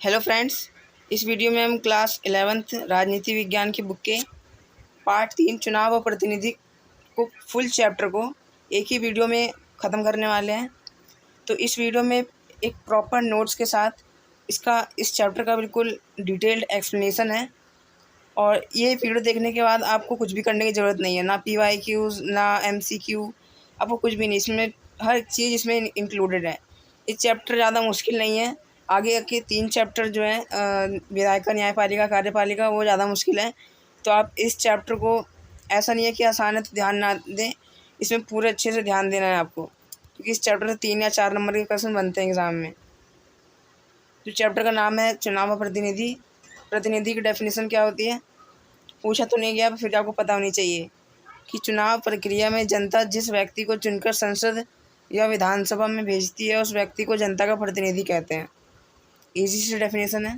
Hello friends, इस video में हम क्लास 11th राजनीति विज्ञान की बुक के पार्ट 3 चुनाव और प्रतिनिधि को फुल चैप्टर को एक ही वीडियो में ख़त्म करने वाले हैं। तो इस वीडियो में एक प्रॉपर नोट्स के साथ इस चैप्टर का बिल्कुल डिटेल्ड एक्सप्लेनेशन है। और ये वीडियो देखने के बाद आपको कुछ भी करने की ज़रूरत नहीं है, ना PYQs ना MCQ, आपको कुछ भी नहीं। इसमें हर चीज़ इसमें इंक्लूडेड है। ये चैप्टर ज़्यादा मुश्किल नहीं है। आगे के 3 चैप्टर जो हैं विधायिका, न्यायपालिका, कार्यपालिका, वो ज़्यादा मुश्किल है। तो आप इस चैप्टर को, ऐसा नहीं है कि आसान है तो ध्यान ना दें, इसमें पूरे अच्छे से ध्यान देना है आपको, क्योंकि इस चैप्टर से 3 या 4 नंबर के क्वेश्चन बनते हैं एग्ज़ाम में। तो चैप्टर का नाम है चुनाव और प्रतिनिधि। प्रतिनिधि की डेफिनेशन क्या होती है, पूछा तो नहीं गया, फिर आपको पता होनी चाहिए कि चुनाव प्रक्रिया में जनता जिस व्यक्ति को चुनकर संसद या विधानसभा में भेजती है, उस व्यक्ति को जनता का प्रतिनिधि कहते हैं। इजी सी डेफिनेशन है।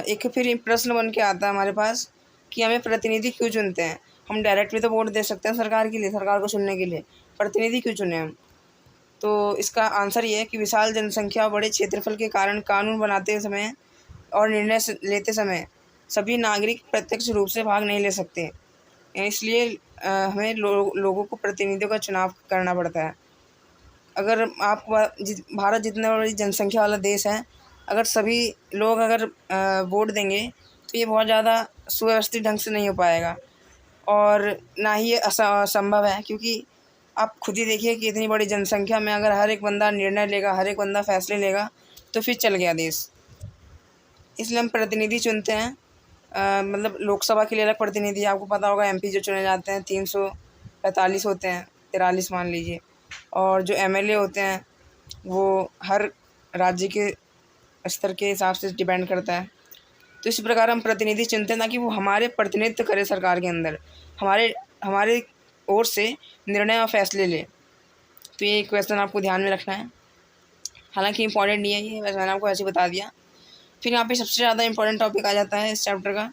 एक फिर प्रश्न बन के आता है हमारे पास कि हमें प्रतिनिधि क्यों चुनते हैं। हम डायरेक्ट भी तो वोट दे सकते हैं सरकार के लिए, सरकार को चुनने के लिए। प्रतिनिधि क्यों चुने हम? तो इसका आंसर ये है कि विशाल जनसंख्या और बड़े क्षेत्रफल के कारण कानून बनाते समय और निर्णय लेते समय सभी नागरिक प्रत्यक्ष रूप से भाग नहीं ले सकते। इसलिए हमें लोगों को प्रतिनिधियों का चुनाव करना पड़ता है। अगर आप भारत जितना बड़ी जनसंख्या वाला देश है, अगर सभी लोग वोट देंगे तो ये बहुत ज़्यादा सुव्यवस्थित ढंग से नहीं हो पाएगा, और ना ही ये असंभव है। क्योंकि आप खुद ही देखिए कि इतनी बड़ी जनसंख्या में अगर हर एक बंदा निर्णय लेगा, हर एक बंदा फैसले लेगा, तो फिर चल गया देश। इसलिए हम प्रतिनिधि चुनते हैं। मतलब लोकसभा के लिए अलग प्रतिनिधि, आपको पता होगा MP जो चुने जाते हैं 345 होते हैं, 43 मान लीजिए। और जो MLA होते हैं वो हर राज्य के स्तर के हिसाब से डिपेंड करता है। तो इस प्रकार हम प्रतिनिधि चुनते हैं ताकि वो हमारे प्रतिनिधित्व करे सरकार के अंदर, हमारे हमारे ओर से निर्णय और फैसले ले। तो ये क्वेश्चन आपको ध्यान में रखना है। हालांकि इंपॉर्टेंट नहीं है ये, वैसे मैंने आपको ऐसे बता दिया। फिर यहाँ पे सबसे ज़्यादा इंपॉर्टेंट टॉपिक आ जाता है इस चैप्टर का।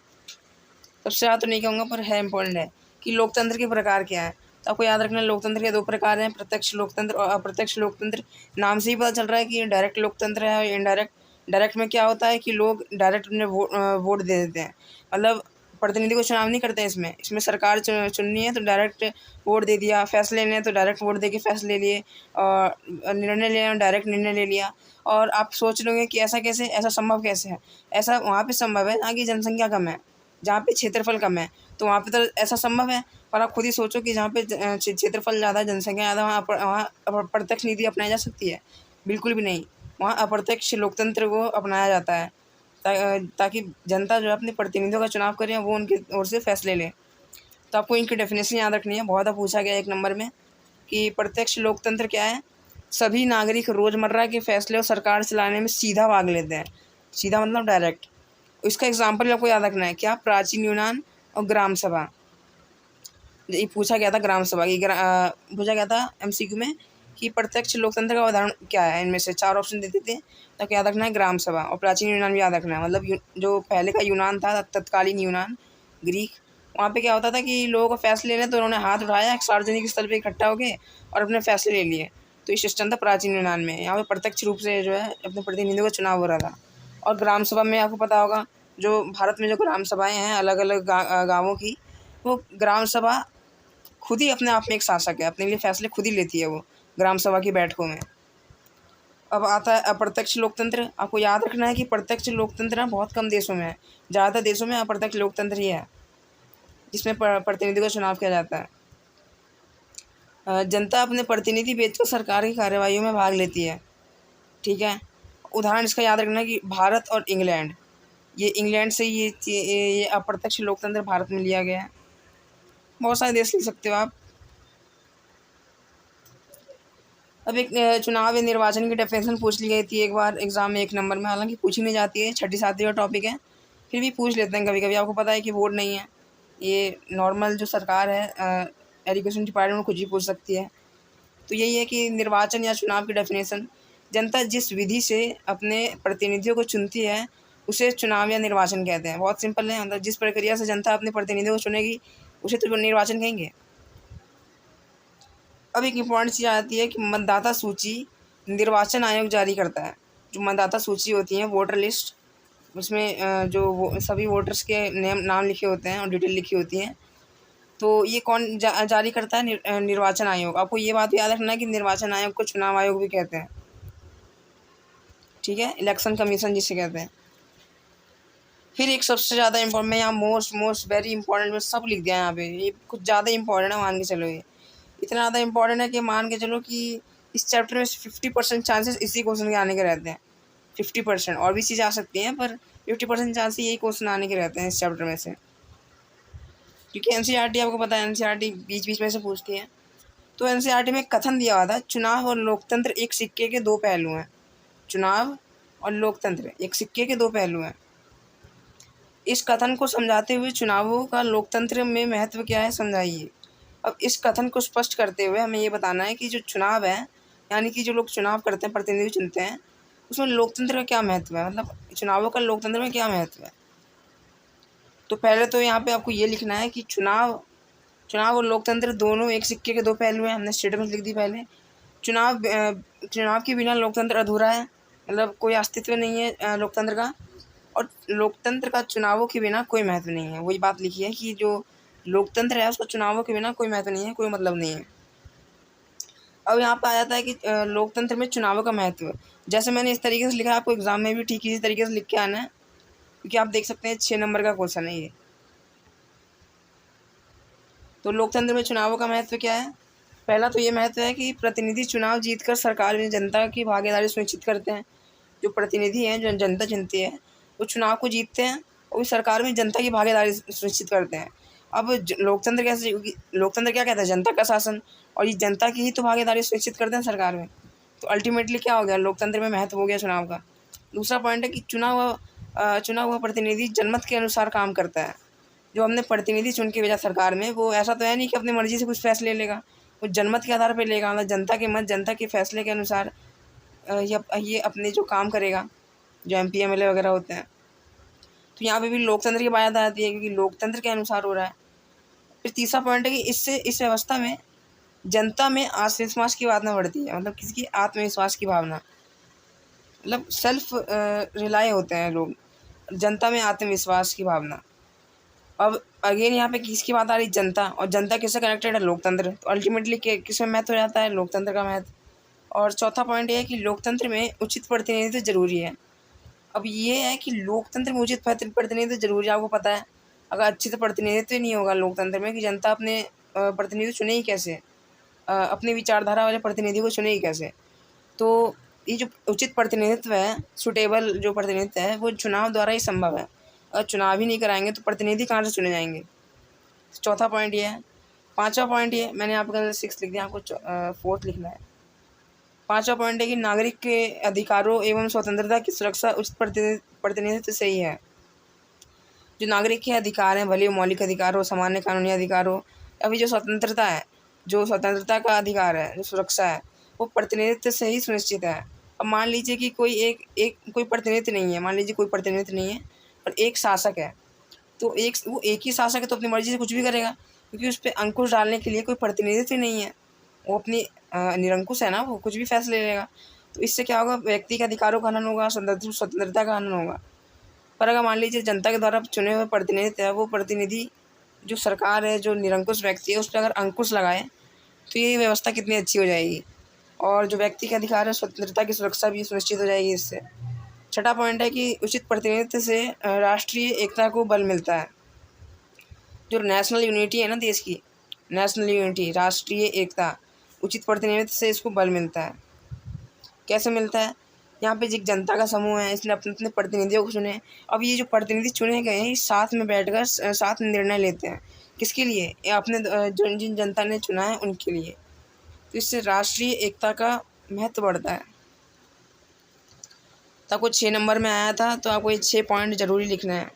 सबसे ज़्यादा तो नहीं कहूँगा, पर है इम्पोर्टेंट है कि लोकतंत्र के प्रकार क्या है। तो आपको याद रखना है, लोकतंत्र के 2 प्रकार हैं, प्रत्यक्ष लोकतंत्र और अप्रत्यक्ष लोकतंत्र। नाम से ही पता चल रहा है कि ये डायरेक्ट लोकतंत्र है और इनडायरेक्ट। डायरेक्ट में क्या होता है कि लोग डायरेक्ट अपने वोट दे देते हैं, मतलब प्रतिनिधि को चुनाव नहीं करते हैं। इसमें सरकार चुननी है तो डायरेक्ट वोट दे दिया, फैसले लेने हैं तो डायरेक्ट वोट दे के फैसले लिए, और निर्णय लेना डायरेक्ट निर्णय ले लिया। और आप सोच लोगे कि ऐसा कैसे, ऐसा संभव कैसे है। ऐसा वहाँ पे संभव है जहाँ की जनसंख्या कम है, जहाँ पे क्षेत्रफल कम है, तो वहाँ पे तो ऐसा संभव है। पर आप खुद ही सोचो कि जहाँ पे क्षेत्रफल ज़्यादा, जनसंख्या ज़्यादा, वहाँ अप्रत्यक्ष नीति अपनाई जा सकती है? बिल्कुल भी नहीं। वहाँ अप्रत्यक्ष लोकतंत्र को अपनाया जाता है ताकि जनता जो है अपने प्रतिनिधियों का चुनाव करे, वो उनकी ओर से फैसले लें। तो आपको इनकी डेफिनेशन याद रखनी है। बहुत पूछा गया 1 नंबर में कि प्रत्यक्ष लोकतंत्र क्या है। सभी नागरिक रोज़मर्रा के फैसले और सरकार चलाने में सीधा भाग लेते हैं। सीधा मतलब डायरेक्ट। इसका एग्जाम्पल आपको याद रखना है क्या, प्राचीन यूनान और ग्राम सभा। ये पूछा गया था ग्राम सभा की, पूछा गया था MCQ में कि प्रत्यक्ष लोकतंत्र का उदाहरण क्या है। इनमें से 4 ऑप्शन देते थे, तो याद रखना है ग्राम सभा और प्राचीन यूनान भी याद रखना है। मतलब जो पहले का यूनान था, तत्कालीन यूनान, ग्रीक, वहाँ पे क्या होता था कि लोगों को फैसले लेने तो उन्होंने हाथ उठाया, एक सार्वजनिक स्थल पे इकट्ठा हो गए और अपने फैसले ले लिए। तो ये सिस्टम था प्राचीन यूनान में। यहाँ पे प्रत्यक्ष रूप से जो है अपने प्रतिनिधियों का चुनाव हो रहा था। और ग्राम सभा में आपको पता होगा, जो भारत में जो ग्राम सभाएँ हैं अलग अलग गाँवों की, वो ग्राम सभा खुद ही अपने आप में एक शासक है, अपने लिए फैसले खुद ही लेती है वो ग्राम सभा की बैठकों में। अब आता है अप्रत्यक्ष लोकतंत्र। आपको याद रखना है कि प्रत्यक्ष लोकतंत्र ना बहुत कम देशों में है, ज़्यादातर देशों में अप्रत्यक्ष लोकतंत्र ही है, जिसमें प्रतिनिधि का चुनाव किया जाता है। जनता अपने प्रतिनिधि भेजकर सरकार की कार्यवाहियों में भाग लेती है, ठीक है। उदाहरण इसका याद रखना है कि भारत और इंग्लैंड, ये इंग्लैंड से ये अप्रत्यक्ष लोकतंत्र भारत में लिया गया है। बहुत सारे देश लिख सकते हो आप। अब एक चुनाव या निर्वाचन की डेफिनेशन पूछ ली गई थी एक बार एग्ज़ाम में 1 नंबर में, हालांकि पूछी नहीं जाती है, 6ठी 7वीं का टॉपिक है, फिर भी पूछ लेते हैं कभी कभी। आपको पता है कि वोट नहीं है, ये नॉर्मल जो सरकार है एजुकेशन डिपार्टमेंट कुछ भी पूछ सकती है। तो यही है कि निर्वाचन या चुनाव की डेफिनेशन, जनता जिस विधि से अपने प्रतिनिधियों को चुनती है उसे चुनाव या निर्वाचन कहते हैं। बहुत सिंपल है, मतलब जिस प्रक्रिया से जनता अपने प्रतिनिधियों को चुनेगी उसे तो निर्वाचन कहेंगे। अब एक इम्पॉर्टेंट चीज़ आती है कि मतदाता सूची निर्वाचन आयोग जारी करता है। जो मतदाता सूची होती है, वोटर लिस्ट, उसमें जो वो सभी वोटर्स के नाम लिखे होते हैं और डिटेल लिखी होती हैं। तो ये कौन जारी करता है? निर्वाचन आयोग। आपको ये बात याद रखना है कि निर्वाचन आयोग को चुनाव आयोग भी कहते हैं, ठीक है, इलेक्शन कमीशन जिसे कहते हैं। फिर एक सबसे ज़्यादा इम्पोर्टेंट, मैं यहाँ मोस्ट वेरी इंपॉर्टेंट में सब लिख दिया यहाँ पे, ये कुछ ज़्यादा इंपॉर्टेंट है, मान के चलो। ये इतना ज़्यादा इंपॉर्टेंट है कि मान के चलो कि इस चैप्टर में 50% चांसेस इसी क्वेश्चन के आने के रहते हैं। 50%, और भी चीज़ें आ सकती हैं, पर 50% चांसेस यही क्वेश्चन आने के रहते हैं इस चैप्टर में से, क्योंकि एनसीईआरटी आपको पता है, एनसीईआरटी बीच बीच में से पूछती है। तो एनसीईआरटी में कथन दिया हुआ था, चुनाव और लोकतंत्र एक सिक्के के दो पहलू हैं। चुनाव और लोकतंत्र एक सिक्के के दो पहलू हैं। इस कथन को समझाते हुए चुनावों का लोकतंत्र में महत्व क्या है, समझाइए। अब इस कथन को स्पष्ट करते हुए हमें ये बताना है कि जो चुनाव है, यानी कि जो लोग चुनाव करते हैं, प्रतिनिधि चुनते हैं, उसमें लोकतंत्र का क्या महत्व है, मतलब चुनावों का लोकतंत्र में क्या महत्व है। तो पहले तो यहाँ पे आपको ये लिखना है कि चुनाव और लोकतंत्र दोनों एक सिक्के के दो पहलू हैं। हमने स्टेटमेंट लिख दी पहले। चुनाव के बिना लोकतंत्र अधूरा है, मतलब कोई अस्तित्व नहीं है लोकतंत्र का। और लोकतंत्र का चुनावों के बिना कोई महत्व नहीं है। वही बात लिखी है कि जो लोकतंत्र है उसका चुनावों के बिना कोई महत्व नहीं है, कोई मतलब नहीं है। अब यहाँ पे आ जाता है कि लोकतंत्र में चुनावों का महत्व, जैसे मैंने इस तरीके से लिखा है, आपको एग्जाम में भी ठीक इसी तरीके से लिख के आना है, क्योंकि आप देख सकते हैं 6 नंबर का क्वेश्चन है ये। तो लोकतंत्र में चुनावों का महत्व क्या है? पहला तो ये महत्व है कि प्रतिनिधि चुनाव जीतकर सरकार में जनता की भागीदारी सुनिश्चित करते हैं। जो प्रतिनिधि हैं, जो जनता चुनती है, वो चुनाव को जीतते हैं और सरकार में जनता की भागीदारी सुनिश्चित करते हैं। अब लोकतंत्र कैसे? लोकतंत्र क्या कहता है? जनता का शासन, और ये जनता की ही तो भागीदारी सुनिश्चित करते हैं सरकार में। तो अल्टीमेटली क्या हो गया? लोकतंत्र में महत्व हो गया चुनाव का। दूसरा पॉइंट है कि चुना हुआ प्रतिनिधि जनमत के अनुसार काम करता है। जो हमने प्रतिनिधि चुन के भेजा सरकार में, वो ऐसा तो है नहीं कि अपनी मर्जी से कुछ फैसले लेगा, वो जनमत के आधार पर लेगा, मतलब जनता के मत, जनता के फैसले के अनुसार ये अपने जो काम करेगा, जो MP MLA वगैरह होते हैं। तो यहाँ पे भी लोकतंत्र की बात आती है, क्योंकि लोकतंत्र के अनुसार हो रहा है। फिर तीसरा पॉइंट है कि इससे इस व्यवस्था में जनता में आत्मविश्वास की भावना बढ़ती है, मतलब किसी की आत्मविश्वास की भावना, मतलब सेल्फ रिलाय होते हैं लोग, जनता में आत्मविश्वास की भावना। अब अगेन यहाँ पे किसकी बात आ रही? जनता। और जनता किससे कनेक्टेड है? लोकतंत्र। तो अल्टीमेटली किसमें महत्व हो जाता है? लोकतंत्र का महत्व। और चौथा पॉइंट ये है कि लोकतंत्र में उचित प्रतिनिधित्व जरूरी है। अब ये है कि लोकतंत्र में उचित प्रतिनिधित्व जरूरी है, आपको पता है। अगर अच्छे से प्रतिनिधित्व नहीं होगा लोकतंत्र में, कि जनता अपने प्रतिनिधि चुने ही कैसे, अपनी विचारधारा वाले प्रतिनिधि को चुने ही कैसे। तो ये जो उचित प्रतिनिधित्व है, सुटेबल जो प्रतिनिधित्व है, वो चुनाव द्वारा ही संभव है। अगर चुनाव ही नहीं कराएंगे तो प्रतिनिधि कहाँ से चुने जाएंगे? चौथा पॉइंट ये है। पांचवा पॉइंट ये, मैंने आपका 6 लिख दिया, आपको 4th लिखना है। पांचवा पॉइंट है कि नागरिक के अधिकारों एवं स्वतंत्रता की सुरक्षा उचित प्रतिनिधित्व से ही है। जो नागरिक के अधिकार हैं, भले मौलिक अधिकार हो, सामान्य कानूनी अधिकार हो, अभी जो स्वतंत्रता है, जो स्वतंत्रता का अधिकार है, जो सुरक्षा है, वो प्रतिनिधित्व से ही सुनिश्चित है। अब मान लीजिए कि कोई कोई प्रतिनिधित्व नहीं है, मान लीजिए कोई प्रतिनिधित्व नहीं है और एक शासक है, तो वो एक ही शासक है, तो अपनी मर्जी से कुछ भी करेगा, क्योंकि उस पर अंकुश डालने के लिए कोई प्रतिनिधित्व नहीं है। वो अपनी निरंकुश है ना, वो कुछ भी फैसले लेगा। तो इससे क्या होगा? व्यक्ति के अधिकारों का हनन होगा, स्वतंत्रता का हनन होगा। पर अगर मान लीजिए जनता के द्वारा चुने हुए प्रतिनिधित्व है, वो प्रतिनिधि जो सरकार है, जो निरंकुश व्यक्ति है, उस पर अगर अंकुश लगाए, तो ये व्यवस्था कितनी अच्छी हो जाएगी। और जो व्यक्ति के अधिकार है, स्वतंत्रता की सुरक्षा भी सुनिश्चित हो जाएगी इससे। छठा पॉइंट है कि उचित प्रतिनिधित्व से राष्ट्रीय एकता को बल मिलता है। जो नेशनल यूनिटी है ना देश की, नेशनल यूनिटी, राष्ट्रीय एकता, उचित प्रतिनिधित्व से इसको बल मिलता है। कैसे मिलता है? यहाँ पे एक जनता का समूह है, इसने अपने अपने प्रतिनिधियों को चुने। अब ये जो प्रतिनिधि चुने गए हैं, साथ में बैठकर साथ में निर्णय लेते हैं। किसके लिए? ये अपने जिन जनता ने चुना है उनके लिए। तो इससे राष्ट्रीय एकता का महत्व बढ़ता है। तो आपको 6 नंबर में आया था, तो आपको ये 6 पॉइंट जरूरी लिखना है,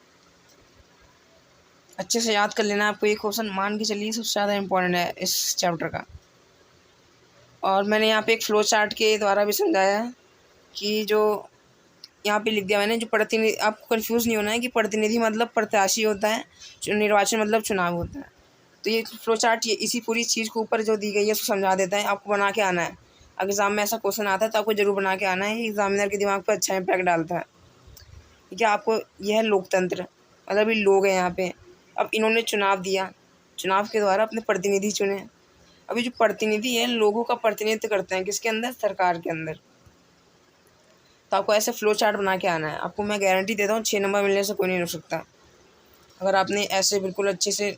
अच्छे से याद कर लेना। आपको ये क्वेश्चन मान के चलिए सबसे ज़्यादा इम्पोर्टेंट है इस चैप्टर का। और मैंने यहाँ पे एक फ्लो चार्ट के द्वारा भी समझाया है कि जो यहाँ पे लिख दिया मैंने, जो प्रतिनिधि, आपको कंफ्यूज नहीं होना है कि प्रतिनिधि मतलब प्रत्याशी होता है, निर्वाचन मतलब चुनाव होता है। तो ये फ्लो चार्ट ये इसी पूरी चीज़ को ऊपर जो दी गई है उसको समझा देता है, आपको बना के आना है। एग्ज़ाम में ऐसा क्वेश्चन आता है तो आपको ज़रूर बना के आना है, एग्ज़ामिनर के दिमाग पर अच्छा इम्पैक्ट डालता है। ठीक है, आपको यह है लोकतंत्र, मतलब ये लोग हैं यहाँ पे। अब इन्होंने चुनाव दिया, चुनाव के द्वारा अपने प्रतिनिधि चुने। अभी जो प्रतिनिधि है लोगों का प्रतिनिधित्व करते हैं, किसके अंदर? सरकार के अंदर। तो आपको ऐसे फ्लो चार्ट बना के आना है। आपको मैं गारंटी देता हूँ 6 नंबर मिलने से कोई नहीं रुक सकता, अगर आपने ऐसे बिल्कुल अच्छे से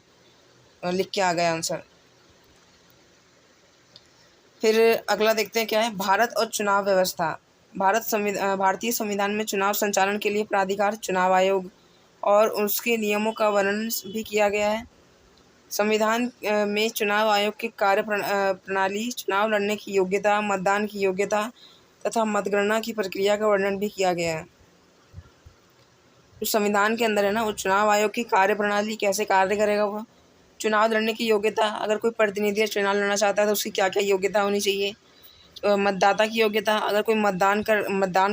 लिख के आ गए आंसर। फिर अगला देखते हैं क्या है, भारत और चुनाव व्यवस्था। भारतीय संविधान में चुनाव संचालन के लिए प्राधिकार चुनाव आयोग और उसके नियमों का वर्णन भी किया गया है। संविधान में चुनाव आयोग की प्रणाली, चुनाव लड़ने की योग्यता, मतदान की योग्यता तथा मतगणना की प्रक्रिया का वर्णन भी किया गया है। जो संविधान के अंदर है ना, वो चुनाव आयोग की कार्यप्रणाली कैसे कार्य करेगा, वो चुनाव लड़ने की योग्यता, अगर कोई प्रतिनिधि चुनाव लड़ना चाहता है तो उसकी क्या क्या योग्यता होनी चाहिए, मतदाता की योग्यता, अगर कोई मतदान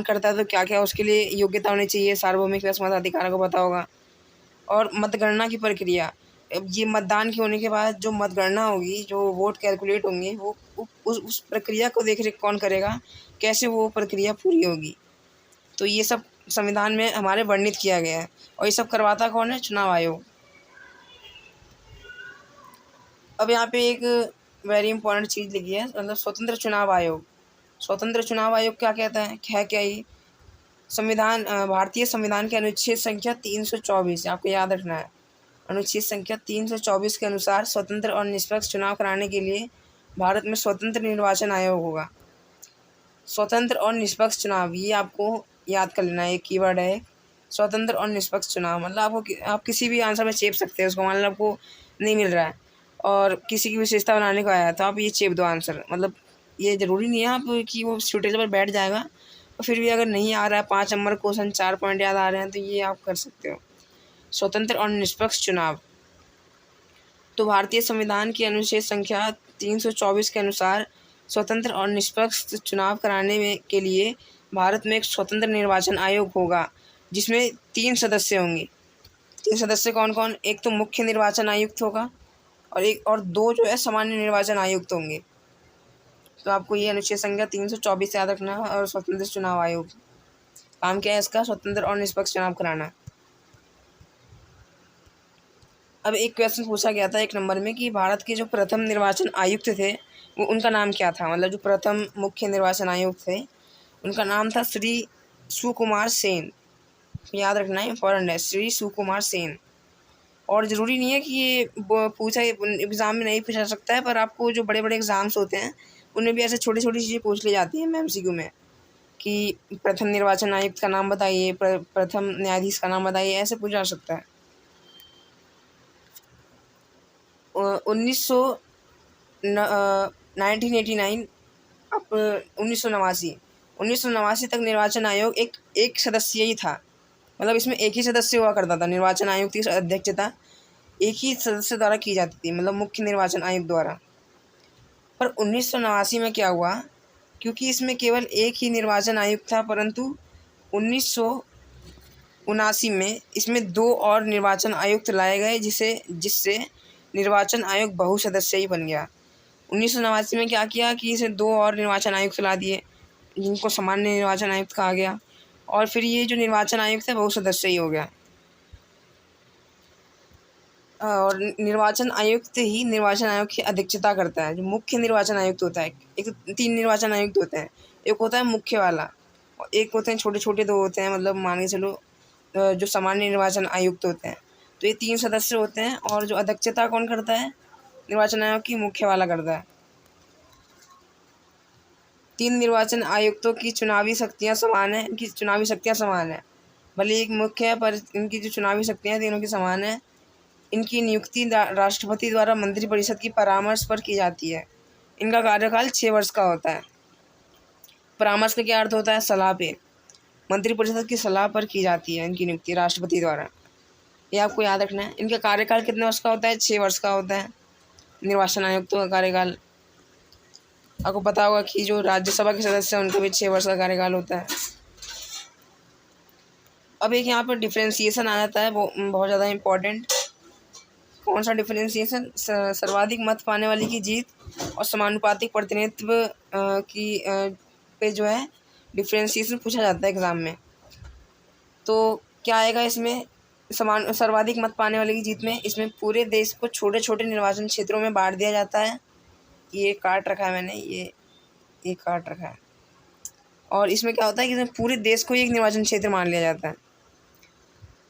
करता है तो क्या क्या उसके लिए योग्यता होनी चाहिए, सार्वभौमिक मताधिकार को पता होगा। और मतगणना की प्रक्रिया, अब ये मतदान के होने के बाद जो मतगणना होगी, जो वोट कैलकुलेट होंगे, वो उस प्रक्रिया को देख रेख कौन करेगा, कैसे वो प्रक्रिया पूरी होगी। तो ये सब संविधान में हमारे वर्णित किया गया है, और ये सब करवाता कौन है? चुनाव आयोग। अब यहाँ पे एक वेरी इंपॉर्टेंट चीज़ लिखी है, मतलब स्वतंत्र चुनाव आयोग। स्वतंत्र चुनाव आयोग क्या कहता है, क्या ये भारतीय संविधान के अनुच्छेद संख्या 324, आपको याद रखना है, अनुच्छेद संख्या 324 के अनुसार स्वतंत्र और निष्पक्ष चुनाव कराने के लिए भारत में स्वतंत्र निर्वाचन आयोग होगा। स्वतंत्र और निष्पक्ष चुनाव, ये आपको याद कर लेना है, एक कीवर्ड है, स्वतंत्र और निष्पक्ष चुनाव। मतलब आप किसी भी आंसर में चेप सकते हैं उसको, मान लो आपको नहीं मिल रहा है और किसी की विशेषता बनाने को आया है तो आप ये चेप दो आंसर। मतलब ये ज़रूरी नहीं है आप कि वो स्टूडेंट पर बैठ जाएगा, और फिर भी अगर नहीं आ रहा है 5 नंबर क्वेश्चन 4 पॉइंट याद आ रहे हैं तो ये आप कर सकते हो। स्वतंत्र और निष्पक्ष चुनाव, तो भारतीय संविधान की अनुच्छेद संख्या 324 के अनुसार स्वतंत्र और निष्पक्ष चुनाव कराने के लिए भारत में एक स्वतंत्र निर्वाचन आयोग होगा, जिसमें 3 सदस्य होंगे। 3 सदस्य कौन कौन? एक तो मुख्य निर्वाचन आयुक्त होगा, और 2 जो है सामान्य निर्वाचन आयुक्त होंगे। तो आपको ये अनुच्छेद संख्या 324 याद रखना है। और स्वतंत्र चुनाव आयोग काम क्या है इसका? स्वतंत्र और निष्पक्ष चुनाव कराना। अब एक क्वेश्चन पूछा गया था 1 नंबर में कि भारत के जो प्रथम निर्वाचन आयुक्त थे वो उनका नाम क्या था? मतलब जो प्रथम मुख्य निर्वाचन आयुक्त थे उनका नाम था श्री सुकुमार सेन। याद रखना है, इंपॉर्टेंट है, श्री सुकुमार सेन। और ज़रूरी नहीं है कि ये पूछा एग्ज़ाम में नहीं पूछा सकता है, पर आपको जो बड़े बड़े एग्ज़ाम्स होते हैं उनमें भी ऐसे छोटी छोटी चीज़ें पूछ ली जाती हैं MCQ में, कि प्रथम निर्वाचन आयुक्त का नाम बताइए, प्रथम न्यायाधीश का नाम बताइए, ऐसे पूछा जा सकता है। 1989 अब 1989 तक निर्वाचन आयोग एक सदस्य ही था। मतलब इसमें एक ही सदस्य हुआ करता था। निर्वाचन आयोग की अध्यक्षता एक ही सदस्य द्वारा की जाती थी, मतलब मुख्य निर्वाचन आयोग द्वारा। पर 1989 में क्या हुआ, क्योंकि इसमें केवल एक ही निर्वाचन आयुक्त था, परंतु 1979 में इसमें 2 और निर्वाचन आयुक्त लाए गए, जिससे निर्वाचन आयोग बहुसदस्यीय बन गया। 1989 में क्या किया कि इसे 2 और निर्वाचन आयुक्त ला दिए, जिनको सामान्य निर्वाचन आयुक्त कहा गया, और फिर ये जो निर्वाचन आयुक्त है बहुसदस्यीय हो गया। और निर्वाचन आयुक्त ही निर्वाचन आयोग की अध्यक्षता करता है। जो मुख्य निर्वाचन आयुक्त होता है, एक तो 3 निर्वाचन आयुक्त होते हैं, एक होता है मुख्य वाला, और एक होते हैं छोटे छोटे 2 होते हैं, मतलब मान के चलो जो सामान्य निर्वाचन आयुक्त होते हैं। तो ये 3 सदस्य होते हैं, और जो अध्यक्षता कौन करता है निर्वाचन आयोग की? मुख्य वाला करता है। 3 निर्वाचन आयुक्तों की चुनावी शक्तियाँ समान है, इनकी चुनावी शक्तियाँ समान है, भले एक मुख्य है पर इनकी जो चुनावी शक्तियाँ तीनों की समान है। इनकी नियुक्ति राष्ट्रपति द्वारा मंत्रिपरिषद की परामर्श पर की जाती है। इनका कार्यकाल 6 वर्ष का होता है। परामर्श का क्या अर्थ होता है? सलाह पे, मंत्रिपरिषद की सलाह पर की जाती है इनकी नियुक्ति राष्ट्रपति द्वारा। ये आपको याद रखना है। इनका कार्यकाल कितने वर्ष का होता है? 6 वर्ष का होता है निर्वाचन आयुक्तों का कार्यकाल। आपको पता होगा कि जो राज्यसभा के सदस्य हैं उनका भी 6 वर्ष का कार्यकाल होता है। अब एक यहाँ पर डिफ्रेंसिएशन आ जाता है, वो बहुत ज़्यादा इम्पोर्टेंट। कौन सा डिफरेंशिएशन? सर्वाधिक मत पाने वाले की जीत और समानुपातिक प्रतिनिधित्व की पे जो है डिफरेंशिएशन पूछा जाता है एग्ज़ाम में। तो क्या आएगा इसमें? सर्वाधिक मत पाने वाले की जीत में इसमें पूरे देश को छोटे छोटे निर्वाचन क्षेत्रों में बांट दिया जाता है। ये काट रखा है मैंने, ये काट रखा है। और इसमें क्या होता है कि इसमें पूरे देश को एक निर्वाचन क्षेत्र मान लिया जाता है।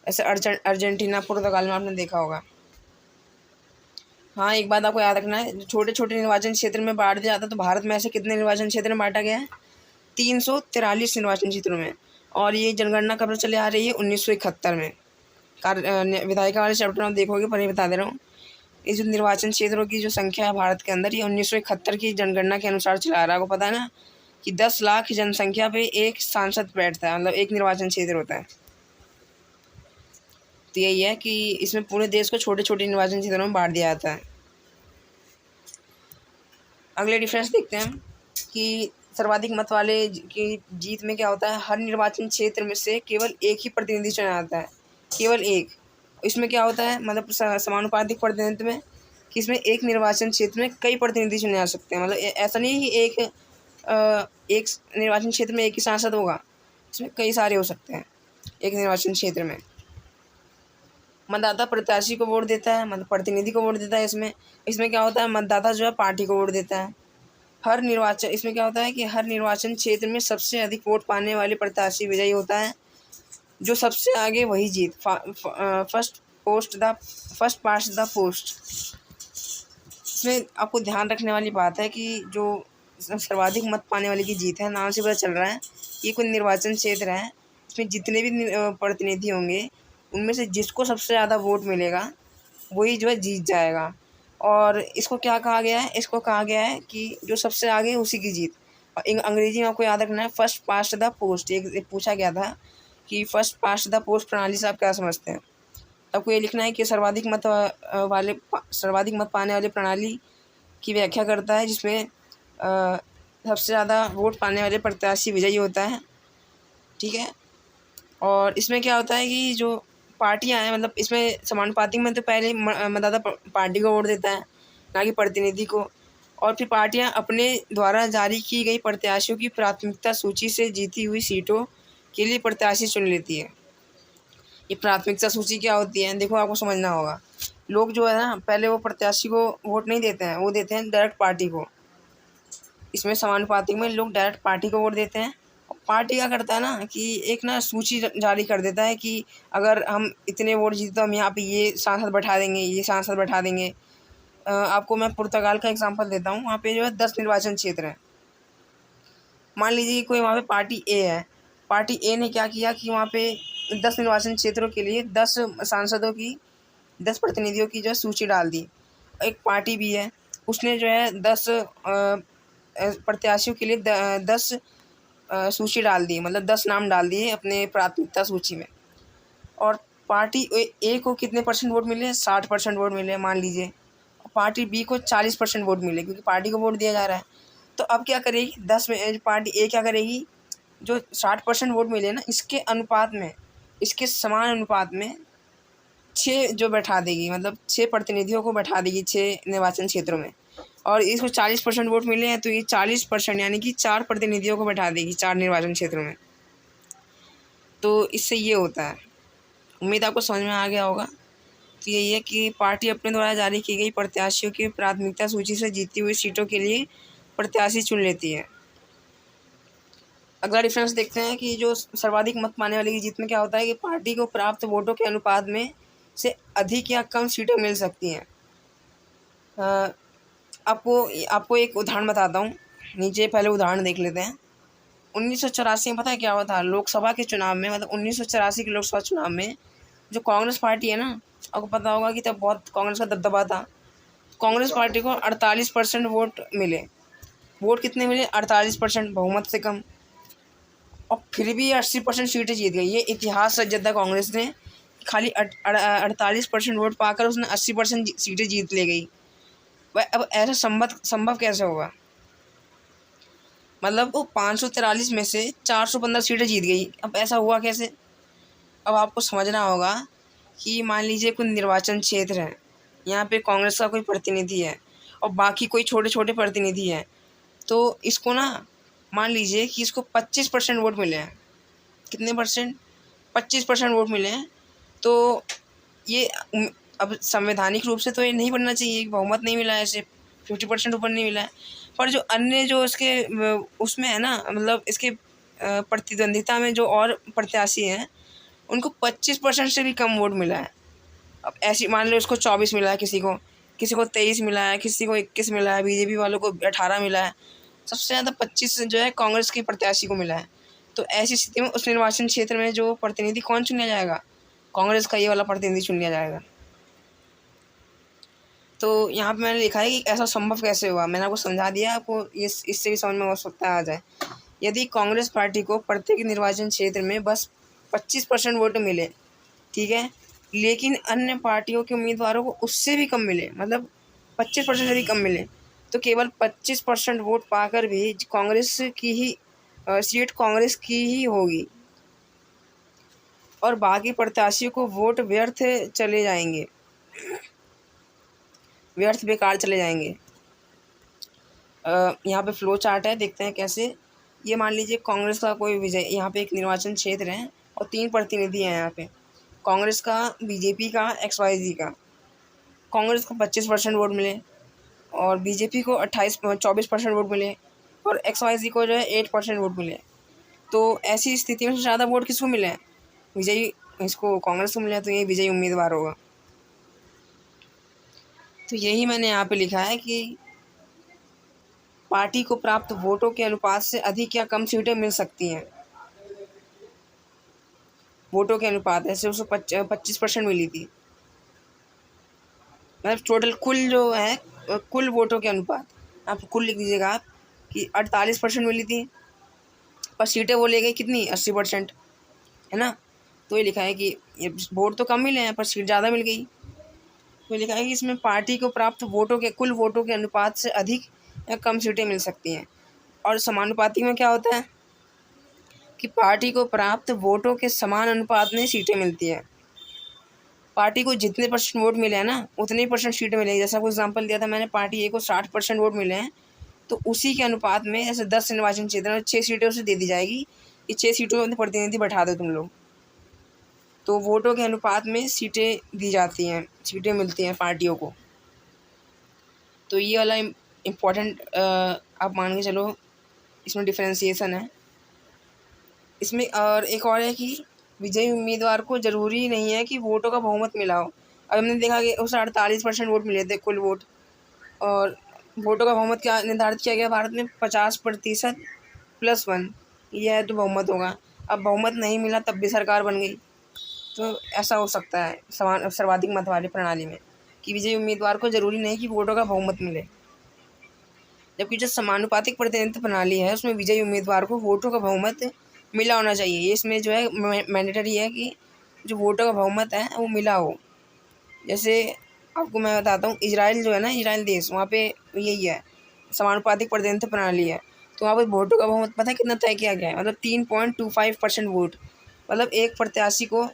ऐसे अर्जेंटीना, पुर्तगाल में आपने देखा होगा। हाँ, एक बात आपको याद रखना है, छोटे छोटे निर्वाचन क्षेत्र में बांट दिया जाता है। तो भारत में ऐसे कितने निर्वाचन क्षेत्र में बांटा गया है? 343 निर्वाचन क्षेत्रों में। और ये जनगणना कब से चले आ रही है? 1971 में। विधायिका वाले चैप्टर में आप देखोगे, पर ये बता दे रहा हूँ, ये जो निर्वाचन क्षेत्रों की जो संख्या है भारत के अंदर, ये 1971 की जनगणना के अनुसार चला आ रहा है। आपको पता है ना कि 10 लाख जनसंख्या पे एक सांसद बैठता है, मतलब एक निर्वाचन क्षेत्र होता है। तो यही है कि इसमें पूरे देश को छोटे छोटे निर्वाचन क्षेत्रों में बांट दिया जाता है। अगले डिफरेंस देखते हैं कि सर्वाधिक मत वाले की जीत में क्या होता है? हर निर्वाचन क्षेत्र में से केवल एक ही प्रतिनिधि चुना जाता है, केवल एक। इसमें क्या होता है, मतलब समानुपातिक प्रतिनिधित्व में कि इसमें एक निर्वाचन क्षेत्र में कई प्रतिनिधि चुने जा सकते हैं। मतलब ऐसा नहीं है कि एक निर्वाचन क्षेत्र में एक ही सांसद होगा, इसमें कई सारे हो सकते हैं एक निर्वाचन क्षेत्र में। मतदाता प्रत्याशी को वोट देता है, मतलब प्रतिनिधि को वोट देता है। इसमें क्या होता है, मतदाता जो है पार्टी को वोट देता है। इसमें क्या होता है कि हर निर्वाचन क्षेत्र में सबसे अधिक वोट पाने वाले प्रत्याशी विजयी होता है। जो सबसे आगे वही जीत। First past the post. इसमें आपको ध्यान रखने वाली बात है कि जो सर्वाधिक मत पाने वाले की जीत है, नाम से पता चल रहा है ये कोई निर्वाचन क्षेत्र है। इसमें जितने भी प्रतिनिधि होंगे उनमें से जिसको सबसे ज़्यादा वोट मिलेगा वही जो है जीत जाएगा। और इसको क्या कहा गया है? इसको कहा गया है कि जो सबसे आगे उसी की जीत। और अंग्रेजी में आपको याद रखना है फर्स्ट पास्ट द पोस्ट। एक पूछा गया था कि फर्स्ट पास्ट द पोस्ट प्रणाली से आप क्या समझते हैं? आपको ये लिखना है कि सर्वाधिक मत पाने वाली प्रणाली की व्याख्या करता है जिसमें सबसे ज़्यादा वोट पाने वाले प्रत्याशी विजयी होता है। ठीक है। और इसमें क्या होता है कि जो पार्टियां हैं, मतलब इसमें समानुपातिक में तो पहले मतदाता पार्टी को वोट देता है, ना कि प्रतिनिधि को। और फिर पार्टियां अपने द्वारा जारी की गई प्रत्याशियों की प्राथमिकता सूची से जीती हुई सीटों के लिए प्रत्याशी चुन लेती है। ये प्राथमिकता सूची क्या होती है? देखो, आपको समझना होगा। लोग जो है ना, पहले वो प्रत्याशी को वोट नहीं देते हैं, वो देते हैं डायरेक्ट पार्टी को। इसमें समानुपातिक में लोग डायरेक्ट पार्टी को वोट देते हैं। पार्टी क्या करता है ना कि एक ना सूची जारी कर देता है कि अगर हम इतने वोट जीते तो हम यहाँ पे ये सांसद बैठा देंगे, ये सांसद बैठा देंगे। आपको मैं पुर्तगाल का एग्जांपल देता हूँ। वहाँ पे जो है 10 निर्वाचन क्षेत्र हैं। मान लीजिए कोई वहाँ पे पार्टी ए है। पार्टी ए ने क्या किया कि वहाँ पे 10 निर्वाचन क्षेत्रों के लिए 10 सांसदों की, 10 प्रतिनिधियों की जो है सूची डाल दी। एक पार्टी भी है, उसने जो है 10 प्रत्याशियों के लिए 10 सूची डाल दी, मतलब 10 नाम डाल दिए अपने प्राथमिकता सूची में। और पार्टी ए को कितने परसेंट वोट मिले? 60% वोट मिले मान लीजिए। पार्टी बी को 40% वोट मिले, क्योंकि पार्टी को वोट दिया जा रहा है। तो अब क्या करेगी? 10 में पार्टी ए क्या करेगी? जो 60% वोट मिले ना, इसके अनुपात में, इसके समान अनुपात में 6 जो बैठा देगी, मतलब 6 प्रतिनिधियों को बैठा देगी 6 निर्वाचन क्षेत्रों में। और इसको 40% वोट मिले हैं तो ये 40% यानी कि 4 प्रतिनिधियों को बैठा देगी 4 निर्वाचन क्षेत्रों में। तो इससे ये होता है। उम्मीद आपको समझ में आ गया होगा। तो यही है कि पार्टी अपने द्वारा जारी की गई प्रत्याशियों की प्राथमिकता सूची से जीती हुई सीटों के लिए प्रत्याशी चुन लेती है। अगला डिफरेंस देखते हैं कि जो सर्वाधिक मत पाने वाले की जीत में क्या होता है कि पार्टी को प्राप्त वोटों के अनुपात में से अधिक या कम सीटें मिल सकती हैं। आपको एक उदाहरण बताता हूँ। नीचे पहले उदाहरण देख लेते हैं। 1984 में पता है क्या हुआ था? लोकसभा के चुनाव में, मतलब 1984 के लोकसभा चुनाव में जो कांग्रेस पार्टी है ना, आपको पता होगा कि तब बहुत कांग्रेस का दबदबा था। कांग्रेस पार्टी को 48% वोट मिले। वोट कितने मिले? 48%, बहुमत से कम। और फिर भी 80% सीटें जीत गई। ये इतिहास रच दिया कांग्रेस ने। खाली 48% वोट पाकर उसने 80% सीटें जीत ले गई। वह अब ऐसा संभव कैसे होगा? मतलब वो 543 में से 415 सीटें जीत गई। अब ऐसा हुआ कैसे? अब आपको समझना होगा कि मान लीजिए कोई निर्वाचन क्षेत्र है, यहाँ पे कांग्रेस का कोई प्रतिनिधि है और बाकी कोई छोटे छोटे प्रतिनिधि हैं, तो इसको ना मान लीजिए कि इसको 25% वोट मिले हैं। कितने परसेंट? 25% वोट मिले हैं। तो ये अब संवैधानिक रूप से तो ये नहीं बनना चाहिए, बहुमत नहीं मिला है इसे, 50% ऊपर नहीं मिला है। पर जो अन्य जो इसके उसमें है ना, मतलब इसके प्रतिद्वंदिता में जो और प्रत्याशी हैं उनको 25% से भी कम वोट मिला है। अब ऐसी मान लो इसको 24 मिला है, किसी को 23 मिला है, किसी को 21 मिला है, बीजेपी वालों को 18 मिला है, सबसे ज़्यादा 25 जो है कांग्रेस के प्रत्याशी को मिला है। तो ऐसी स्थिति में उस निर्वाचन क्षेत्र में जो प्रतिनिधि कौन चुन लिया जाएगा? कांग्रेस का ये वाला प्रतिनिधि चुन लिया जाएगा। तो यहाँ पे मैंने लिखा है कि ऐसा संभव कैसे हुआ। मैंने आपको समझा दिया, आपको इससे भी समझ में हो सकता आ जाए। यदि कांग्रेस पार्टी को प्रत्येक निर्वाचन क्षेत्र में बस 25% वोट मिले, ठीक है, लेकिन अन्य पार्टियों के उम्मीदवारों को उससे भी कम मिले, मतलब 25% से भी कम मिले, तो केवल 25% वोट पाकर भी कांग्रेस की ही सीट कांग्रेस की ही होगी और बाकी प्रत्याशियों को वोट व्यर्थ बेकार चले जाएंगे। यहाँ पे फ्लो चार्ट है, देखते हैं कैसे। ये मान लीजिए कांग्रेस का कोई विजय, यहाँ पे एक निर्वाचन क्षेत्र है और 3 प्रतिनिधि हैं यहाँ पे, कांग्रेस का, बीजेपी का, XYZ का। कांग्रेस को 25% वोट मिले और बीजेपी को 24% वोट मिले और XYZ को जो है 8% वोट मिले। तो ऐसी स्थिति में सबसे ज़्यादा वोट किसको मिले हैं? विजयी, इसको कांग्रेस को मिले हैं, तो ये विजयी उम्मीदवार होगा। तो यही मैंने यहाँ पे लिखा है कि पार्टी को प्राप्त वोटों के अनुपात से अधिक या कम सीटें मिल सकती हैं। वोटों के अनुपात, ऐसे उसको 25% मिली थी, मतलब टोटल कुल जो है कुल वोटों के अनुपात, आप कुल लिख दीजिएगा आप कि 48% मिली थी, पर सीटें वो ले गई कितनी? 80%, है ना। तो ये लिखा है कि ये वोट तो कम मिले हैं पर सीट ज़्यादा मिल गई। तो लिखा है कि इसमें पार्टी को प्राप्त कुल वोटों के अनुपात से अधिक या कम सीटें मिल सकती हैं। और समानुपाती में क्या होता है कि पार्टी को प्राप्त वोटों के समान अनुपात में सीटें मिलती हैं। पार्टी को जितने % वोट मिले हैं ना, उतने % सीटें मिलेंगी। जैसा कोई एग्जांपल दिया था मैंने, पार्टी ए को 60% वोट मिले हैं, तो उसी के अनुपात में जैसे 10 निर्वाचन क्षेत्र में 6 सीटें उसे दे दी जाएगी कि 6 सीटों में प्रतिनिधि बैठा दो तुम लोग। तो वोटों के अनुपात में सीटें दी जाती हैं, सीटें मिलती हैं पार्टियों को। तो ये वाला इम्पोर्टेंट आप मान के चलो, इसमें डिफरेंशिएशन है इसमें। और एक और है कि विजयी उम्मीदवार को ज़रूरी नहीं है कि वोटों का बहुमत मिला हो। अब हमने देखा कि उसे 48% वोट मिले थे, कुल वोट, और वोटों का बहुमत क्या निर्धारित किया गया भारत में? 50% +1, यह है तो बहुमत होगा। अब बहुमत नहीं मिला तब भी सरकार बन गई। तो ऐसा हो सकता है सर्वाधिक मत वाली प्रणाली में कि विजयी उम्मीदवार को ज़रूरी नहीं कि वोटों का बहुमत मिले, जबकि जो समानुपातिक प्रतिनिधित्व प्रणाली है उसमें विजयी उम्मीदवार को वोटों का बहुमत मिला होना चाहिए। ये इसमें जो है मैंडेटरी है कि जो वोटों का बहुमत है वो मिला हो। जैसे आपको मैं बताता हूँ, इजराइल जो है ना, इजराइल देश, वहाँ पे यही है, समानुपातिक प्रतिनिधित्व प्रणाली है। तो वहाँ पे वोटों का बहुमत पता है कितना तय किया गया है? मतलब 3.25% वोट, मतलब एक प्रत्याशी को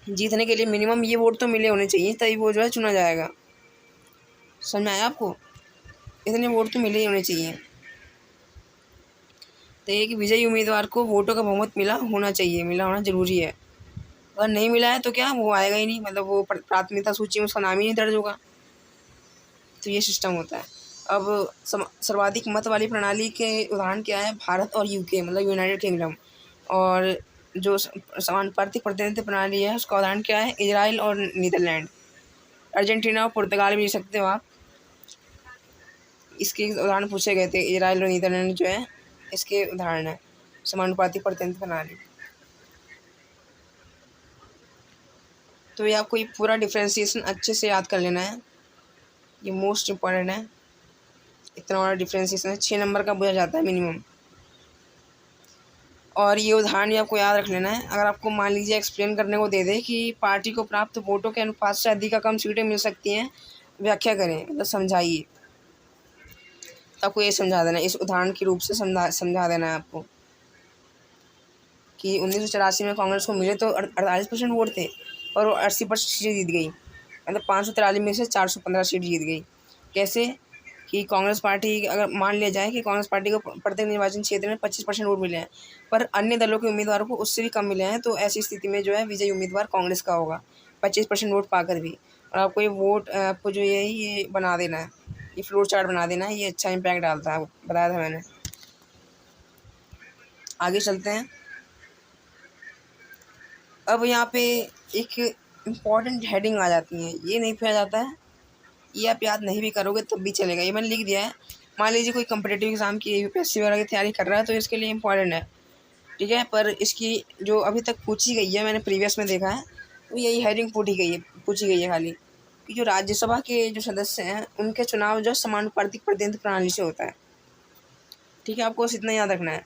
जीतने के लिए मिनिमम ये वोट तो मिले होने चाहिए, तभी वो जो है चुना जाएगा। समझ में आया आपको? इतने वोट तो मिले ही होने चाहिए। तो ये कि विजयी उम्मीदवार को वोटों का बहुमत मिला होना चाहिए, मिला होना ज़रूरी है। अगर नहीं मिला है तो क्या वो आएगा ही नहीं, मतलब वो प्राथमिकता सूची में उसका नाम ही नहीं दर्ज होगा। तो ये सिस्टम होता है। अब सर्वाधिक मत वाली प्रणाली के उदाहरण क्या है? भारत और UK, मतलब यूनाइटेड किंगडम। और जो समानुपातिक प्रतिनिधित्व प्रणाली है उसका उदाहरण क्या है? इजराइल और नीदरलैंड। अर्जेंटीना और पुर्तगाल भी ले सकते हो आप, इसके उदाहरण पूछे गए थे। इजराइल और नीदरलैंड जो है इसके उदाहरण है समानुपातिक प्रतिनिधित्व प्रणाली। तो ये आपको ये पूरा डिफ्रेंशिएशन अच्छे से याद कर लेना है, ये मोस्ट इम्पॉर्टेंट है। इतना बड़ा डिफ्रेंशिएशन है, 6 नंबर का पूछा जाता है मिनिमम। और ये उदाहरण भी आपको याद रख लेना है। अगर आपको मान लीजिए एक्सप्लेन करने को दे दे कि पार्टी को प्राप्त वोटों के अनुपात से अधिक या कम सीटें मिल सकती हैं, व्याख्या करें, मतलब समझाइए। तो आपको ये समझा देना, इस उदाहरण के रूप से समझा देना है आपको कि 1984 में कांग्रेस को मिले तो 48% वोट थे और वो 80% सीटें जीत गई। मतलब 543 में से 415 सीट जीत गई। कैसे कि कांग्रेस पार्टी, अगर मान लिया जाए कि कांग्रेस पार्टी को प्रत्येक निर्वाचन क्षेत्र में 25% वोट मिले हैं, पर अन्य दलों के उम्मीदवारों को उससे भी कम मिले हैं, तो ऐसी स्थिति में जो है विजयी उम्मीदवार कांग्रेस का होगा 25% वोट पाकर भी। और आपको ये वोट, आपको जो ये बना देना है, ये फ्लोर चार्ट बना देना है, ये अच्छा इम्पैक्ट डालता है, बताया था मैंने। आगे चलते हैं। अब यहाँ पे एक इम्पॉर्टेंट हेडिंग आ जाती है, ये नहीं किया जाता है, ये आप याद नहीं भी करोगे तब भी चलेगा, ये मैंने लिख दिया है। मान लीजिए कोई कम्पिटेटिव एग्ज़ाम की, यूपीएससी वगैरह की तैयारी कर रहा है तो इसके लिए इम्पॉर्टेंट है, ठीक है। पर इसकी जो अभी तक पूछी गई है, मैंने प्रीवियस में देखा है, तो यही हेडिंग पूछी गई है खाली, कि जो राज्यसभा के जो सदस्य हैं उनके चुनाव जो समानुपातिक प्रतिनिधित्व प्रणाली से होता है, ठीक है। आपको बस इतना याद रखना है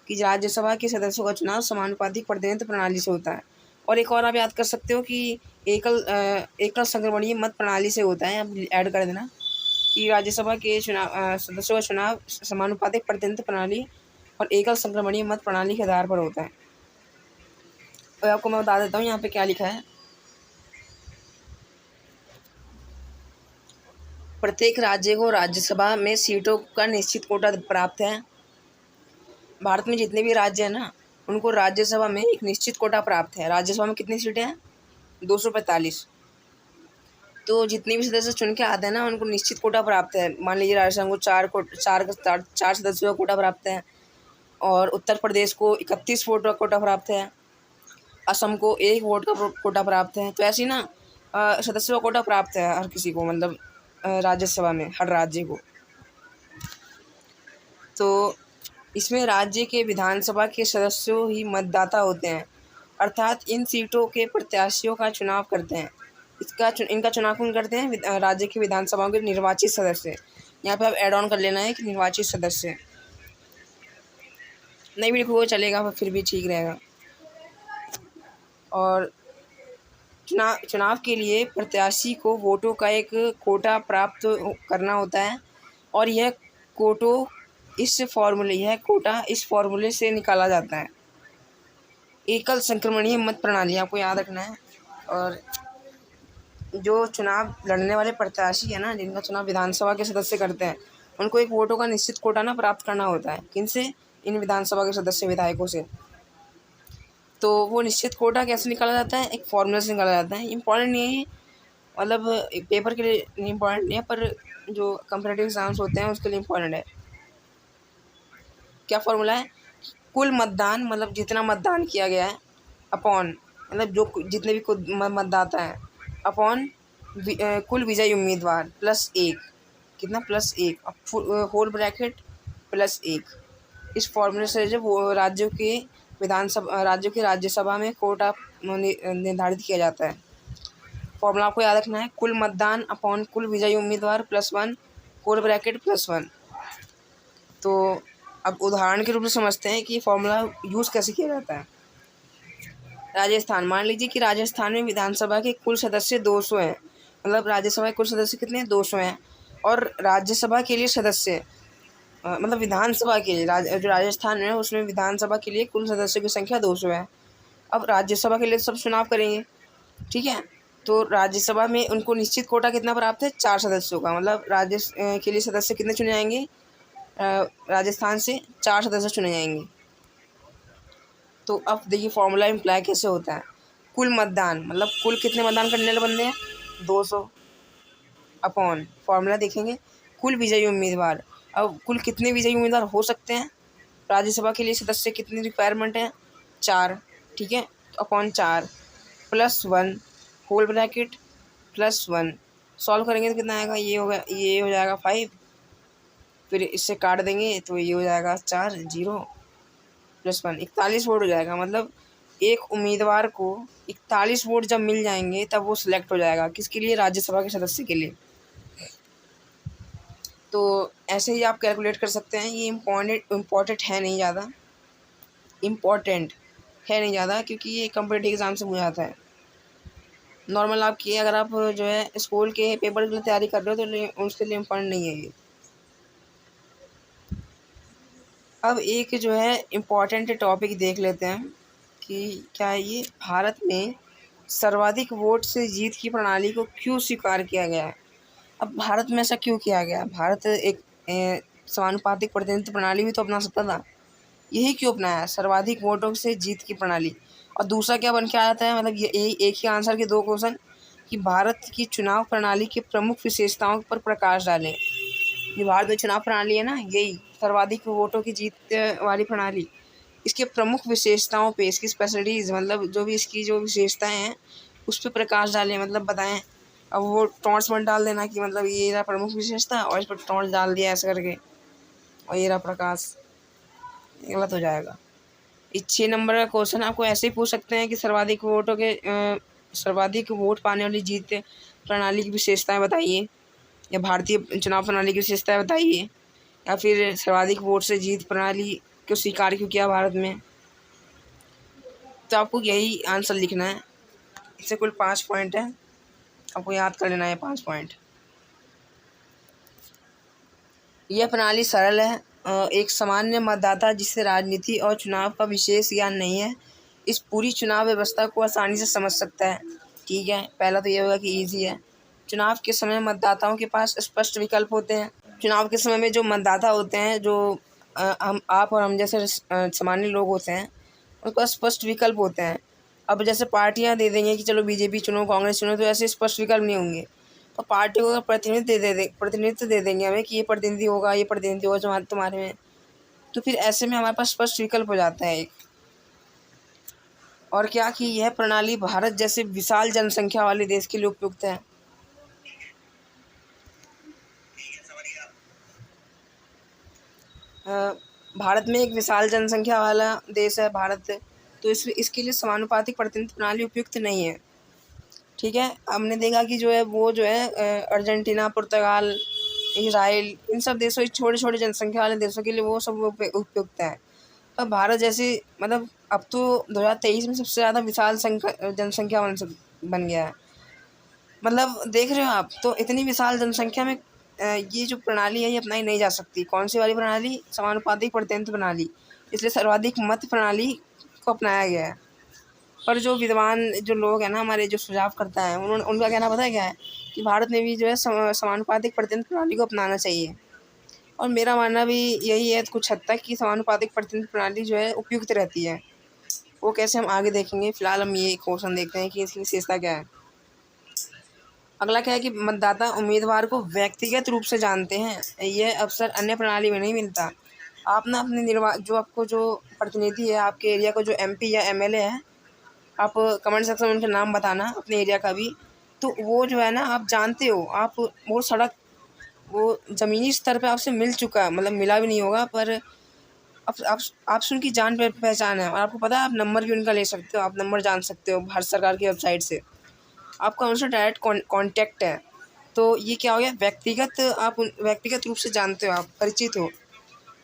कि राज्यसभा के सदस्यों का चुनाव समानुपातिक प्रतिनिधित्व प्रणाली से होता है। और एक और आप याद कर सकते हो कि एकल संक्रमणीय मत प्रणाली से होता है, आप ऐड कर देना कि राज्यसभा के चुनाव सदस्यों का चुनाव समानुपातिक प्रतिनिधित्व प्रणाली और एकल संक्रमणीय मत प्रणाली के आधार पर होता है। तो आपको मैं बता देता हूँ यहाँ पे क्या लिखा है। प्रत्येक राज्य को राज्यसभा में सीटों का निश्चित कोटा प्राप्त है। भारत में जितने भी राज्य हैं ना, उनको राज्यसभा में एक निश्चित कोटा प्राप्त है। राज्यसभा में कितनी सीटें हैं? 245। तो जितने भी सदस्य चुन के आते हैं ना, उनको निश्चित कोटा प्राप्त है। मान लीजिए राजस्थान को चार सदस्यों का कोटा प्राप्त है, और उत्तर प्रदेश को 31 वोट का कोटा प्राप्त है, असम को 1 वोट का कोटा प्राप्त है। तो ऐसी ना सदस्यों का कोटा प्राप्त है हर किसी को, मतलब राज्यसभा में हर राज्य को। तो इसमें राज्य के विधानसभा के सदस्यों ही मतदाता होते हैं, अर्थात इन सीटों के प्रत्याशियों का चुनाव करते हैं। इनका चुनाव कौन करते हैं? राज्य की विधानसभाओं के निर्वाचित सदस्य। यहाँ पे आप ऐड ऑन कर लेना है कि निर्वाचित सदस्य, नहीं भी लिखोगे चलेगा, पर फिर भी ठीक रहेगा। और चुनाव के लिए प्रत्याशी को वोटों का एक कोटा प्राप्त करना होता है, और यह कोटा इस फॉर्मूले से निकाला जाता है। एकल संक्रमणीय मत प्रणाली आपको याद रखना है। और जो चुनाव लड़ने वाले प्रत्याशी है ना, जिनका चुनाव विधानसभा के सदस्य करते हैं, उनको एक वोटों का निश्चित कोटा ना प्राप्त करना होता है। किनसे? इन विधानसभा के सदस्य विधायकों से। तो वो निश्चित कोटा कैसे निकाला जाता है? एक फॉर्मूला से निकाला जाता है। इम्पॉर्टेंट नहीं है, मतलब पेपर के लिए नहीं इम्पॉर्टेंट नहीं है, पर जो कम्पिटेटिव एग्जाम्स होते हैं उसके लिए इम्पॉर्टेंट है। क्या फॉर्मूला है? कुल मतदान, मतलब जितना मतदान किया गया है, अपॉन, मतलब जो जितने भी मतदाता हैं, अपॉन कुल विजयी उम्मीदवार प्लस 1। कितना? Plus 1, whole bracket plus 1। इस फॉर्मूले से जो वो राज्यों के राज्यसभा में कोटा निर्धारित किया जाता है। फॉर्मूला आपको याद रखना है, कुल मतदान अपॉन कुल विजयी उम्मीदवार प्लस 1, होल ब्रैकेट प्लस 1। तो अब उदाहरण के रूप में समझते हैं कि फॉर्मूला यूज़ कैसे किया जाता है। राजस्थान, मान लीजिए कि राजस्थान में विधानसभा के कुल सदस्य 200 हैं, मतलब राज्यसभा के कुल सदस्य कितने हैं? 200 हैं। और राज्यसभा के लिए सदस्य, मतलब विधानसभा के लिए जो राजस्थान में है उसमें विधानसभा के लिए कुल सदस्यों की संख्या 200 है। अब राज्यसभा के लिए सब चुनाव करेंगे, ठीक है। तो राज्यसभा में उनको निश्चित कोटा कितना प्राप्त है? 4 सदस्यों का, मतलब राज्य के लिए सदस्य कितने चुने जाएंगे? राजस्थान से 4 सदस्य चुने जाएंगे। तो अब देखिए फॉर्मूला इम्प्लाई कैसे होता है। कुल मतदान, मतलब कुल कितने मतदान करने वाले बंदे हैं? 200, अपॉन फॉर्मूला देखेंगे कुल विजयी उम्मीदवार। अब कुल कितने विजयी उम्मीदवार हो सकते हैं? राज्यसभा के लिए सदस्य कितनी रिक्वायरमेंट है? 4, ठीक है। तो upon 4 plus 1, whole bracket plus 1। Solve करेंगे तो कितना आएगा? ये हो जाएगा 5, फिर इससे काट देंगे तो ये हो जाएगा 4, 0 प्लस 1, 41 वोट हो जाएगा। मतलब एक उम्मीदवार को 41 वोट जब मिल जाएंगे तब वो सिलेक्ट हो जाएगा। किसके लिए? राज्यसभा के सदस्य के लिए। तो ऐसे ही आप कैलकुलेट कर सकते हैं। ये इम्पॉर्टेंट है नहीं ज़्यादा, क्योंकि ये कम्पिटेटिव एग्ज़ाम से पूछा जाता है। नॉर्मल आपकी, अगर आप जो है स्कूल के पेपर के लिए तैयारी कर रहे हो तो उसके लिए इम्पॉर्टेंट नहीं है ये। अब एक जो है इम्पॉर्टेंट टॉपिक देख लेते हैं कि क्या ये भारत में सर्वाधिक वोट से जीत की प्रणाली को क्यों स्वीकार किया गया है? अब भारत में ऐसा क्यों किया गया? भारत एक समानुपातिक प्रतिनिधित्व प्रणाली भी तो अपना सकता था, यही क्यों अपनाया सर्वाधिक वोटों से जीत की प्रणाली? और दूसरा क्या बन के आ जाता है, मतलब ये एक ही आंसर के दो क्वेश्चन, कि भारत की चुनाव प्रणाली की प्रमुख विशेषताओं पर प्रकाश डालें। ये भारत में चुनाव प्रणाली है ना, यही सर्वाधिक वोटों की जीत वाली प्रणाली, इसके प्रमुख विशेषताओं पे, इसकी स्पेशलिटीज़, मतलब जो भी इसकी जो विशेषताएं हैं उस पर प्रकाश डालें, मतलब बताएं। अब वो टॉन्ट्स मत डाल देना कि मतलब ये रहा प्रमुख विशेषता और इस पर टॉन्ट्स डाल दिया ऐसे करके और ये रहा प्रकाश, गलत हो जाएगा। इस 6 नंबर का क्वेश्चन आपको ऐसे ही पूछ सकते हैं कि सर्वाधिक वोट पाने वाली जीत प्रणाली की विशेषताएं बताइए, या भारतीय चुनाव प्रणाली की विशेषताएं बताइए, या फिर सर्वाधिक वोट से जीत प्रणाली को स्वीकार क्यों किया भारत में। तो आपको यही आंसर लिखना है। इससे कुल 5 पॉइंट है, आपको याद कर लेना है 5 पॉइंट। यह प्रणाली सरल है। एक सामान्य मतदाता जिसे राजनीति और चुनाव का विशेष ज्ञान नहीं है, इस पूरी चुनाव व्यवस्था को आसानी से समझ सकता है। ठीक है, पहला तो ये होगा कि ईजी है। चुनाव के समय मतदाताओं के पास स्पष्ट विकल्प होते हैं। चुनाव के समय में जो मतदाता होते हैं, जो आप और हम जैसे सामान्य लोग होते हैं, उनके पास स्पष्ट विकल्प होते हैं। अब जैसे पार्टियां दे देंगे कि चलो बीजेपी चुनो, कांग्रेस चुनो, तो ऐसे स्पष्ट विकल्प नहीं होंगे। तो पार्टी को प्रतिनिधित्व दे देंगे हमें कि ये प्रतिनिधि होगा, ये प्रतिनिधि होगा तुम्हारे में, तो फिर ऐसे में हमारे पास स्पष्ट विकल्प हो जाता है एक। और क्या कि यह प्रणाली भारत जैसे विशाल जनसंख्या वाले देश के लिए उपयुक्त है। भारत में एक विशाल जनसंख्या वाला देश है भारत, तो इसके लिए समानुपातिक प्रतिनिधित्व प्रणाली उपयुक्त नहीं है। ठीक है, हमने देखा कि जो है वो जो है अर्जेंटीना, पुर्तगाल, इजराइल, इन सब देशों, छोटे छोटे जनसंख्या वाले देशों के लिए वो सब उपयुक्त है। अब भारत जैसे, मतलब अब तो 2023 में सबसे ज़्यादा विशाल जनसंख्या बन गया है। मतलब देख रहे हो आप, तो इतनी विशाल जनसंख्या में ये जो प्रणाली है ये अपनाई नहीं जा सकती। कौन सी वाली प्रणाली? समानुपातिक प्रतिनिधित्व प्रणाली। इसलिए सर्वाधिक मत प्रणाली को अपनाया गया है। पर जो विद्वान जो लोग हैं ना हमारे, जो सुझाव करता है, उनका कहना पता है क्या है, कि भारत में भी जो है समानुपातिक प्रतिनिधित्व प्रणाली को अपनाना चाहिए। और मेरा मानना भी यही है कुछ हद तक, कि समानुपातिक प्रतिनिधित्व प्रणाली जो है उपयुक्त रहती है। वो कैसे, हम आगे देखेंगे। फिलहाल हम ये क्वेश्चन देखते हैं कि इसकी विशेषता क्या है। अगला क्या है कि मतदाता उम्मीदवार को व्यक्तिगत रूप से जानते हैं। यह अवसर अन्य प्रणाली में नहीं मिलता। आप ना अपने जो आपको जो प्रतिनिधि है आपके एरिया को, जो MP या MLA है, आप कमेंट सेक्शन में उनका नाम बताना अपने एरिया का भी। तो वो जो है ना, आप जानते हो, आप वो सड़क, वो ज़मीनी स्तर पे आपसे मिल चुका है, मतलब मिला भी नहीं होगा, पर आपसे उनकी जान पहचान है। और आपको पता है, आप नंबर भी उनका ले सकते हो, आप नंबर जान सकते हो भारत सरकार की वेबसाइट से, आपका उनसे डायरेक्ट कॉन्टैक्ट है। तो ये क्या हो गया, आप व्यक्तिगत रूप से जानते हो, आप परिचित हो।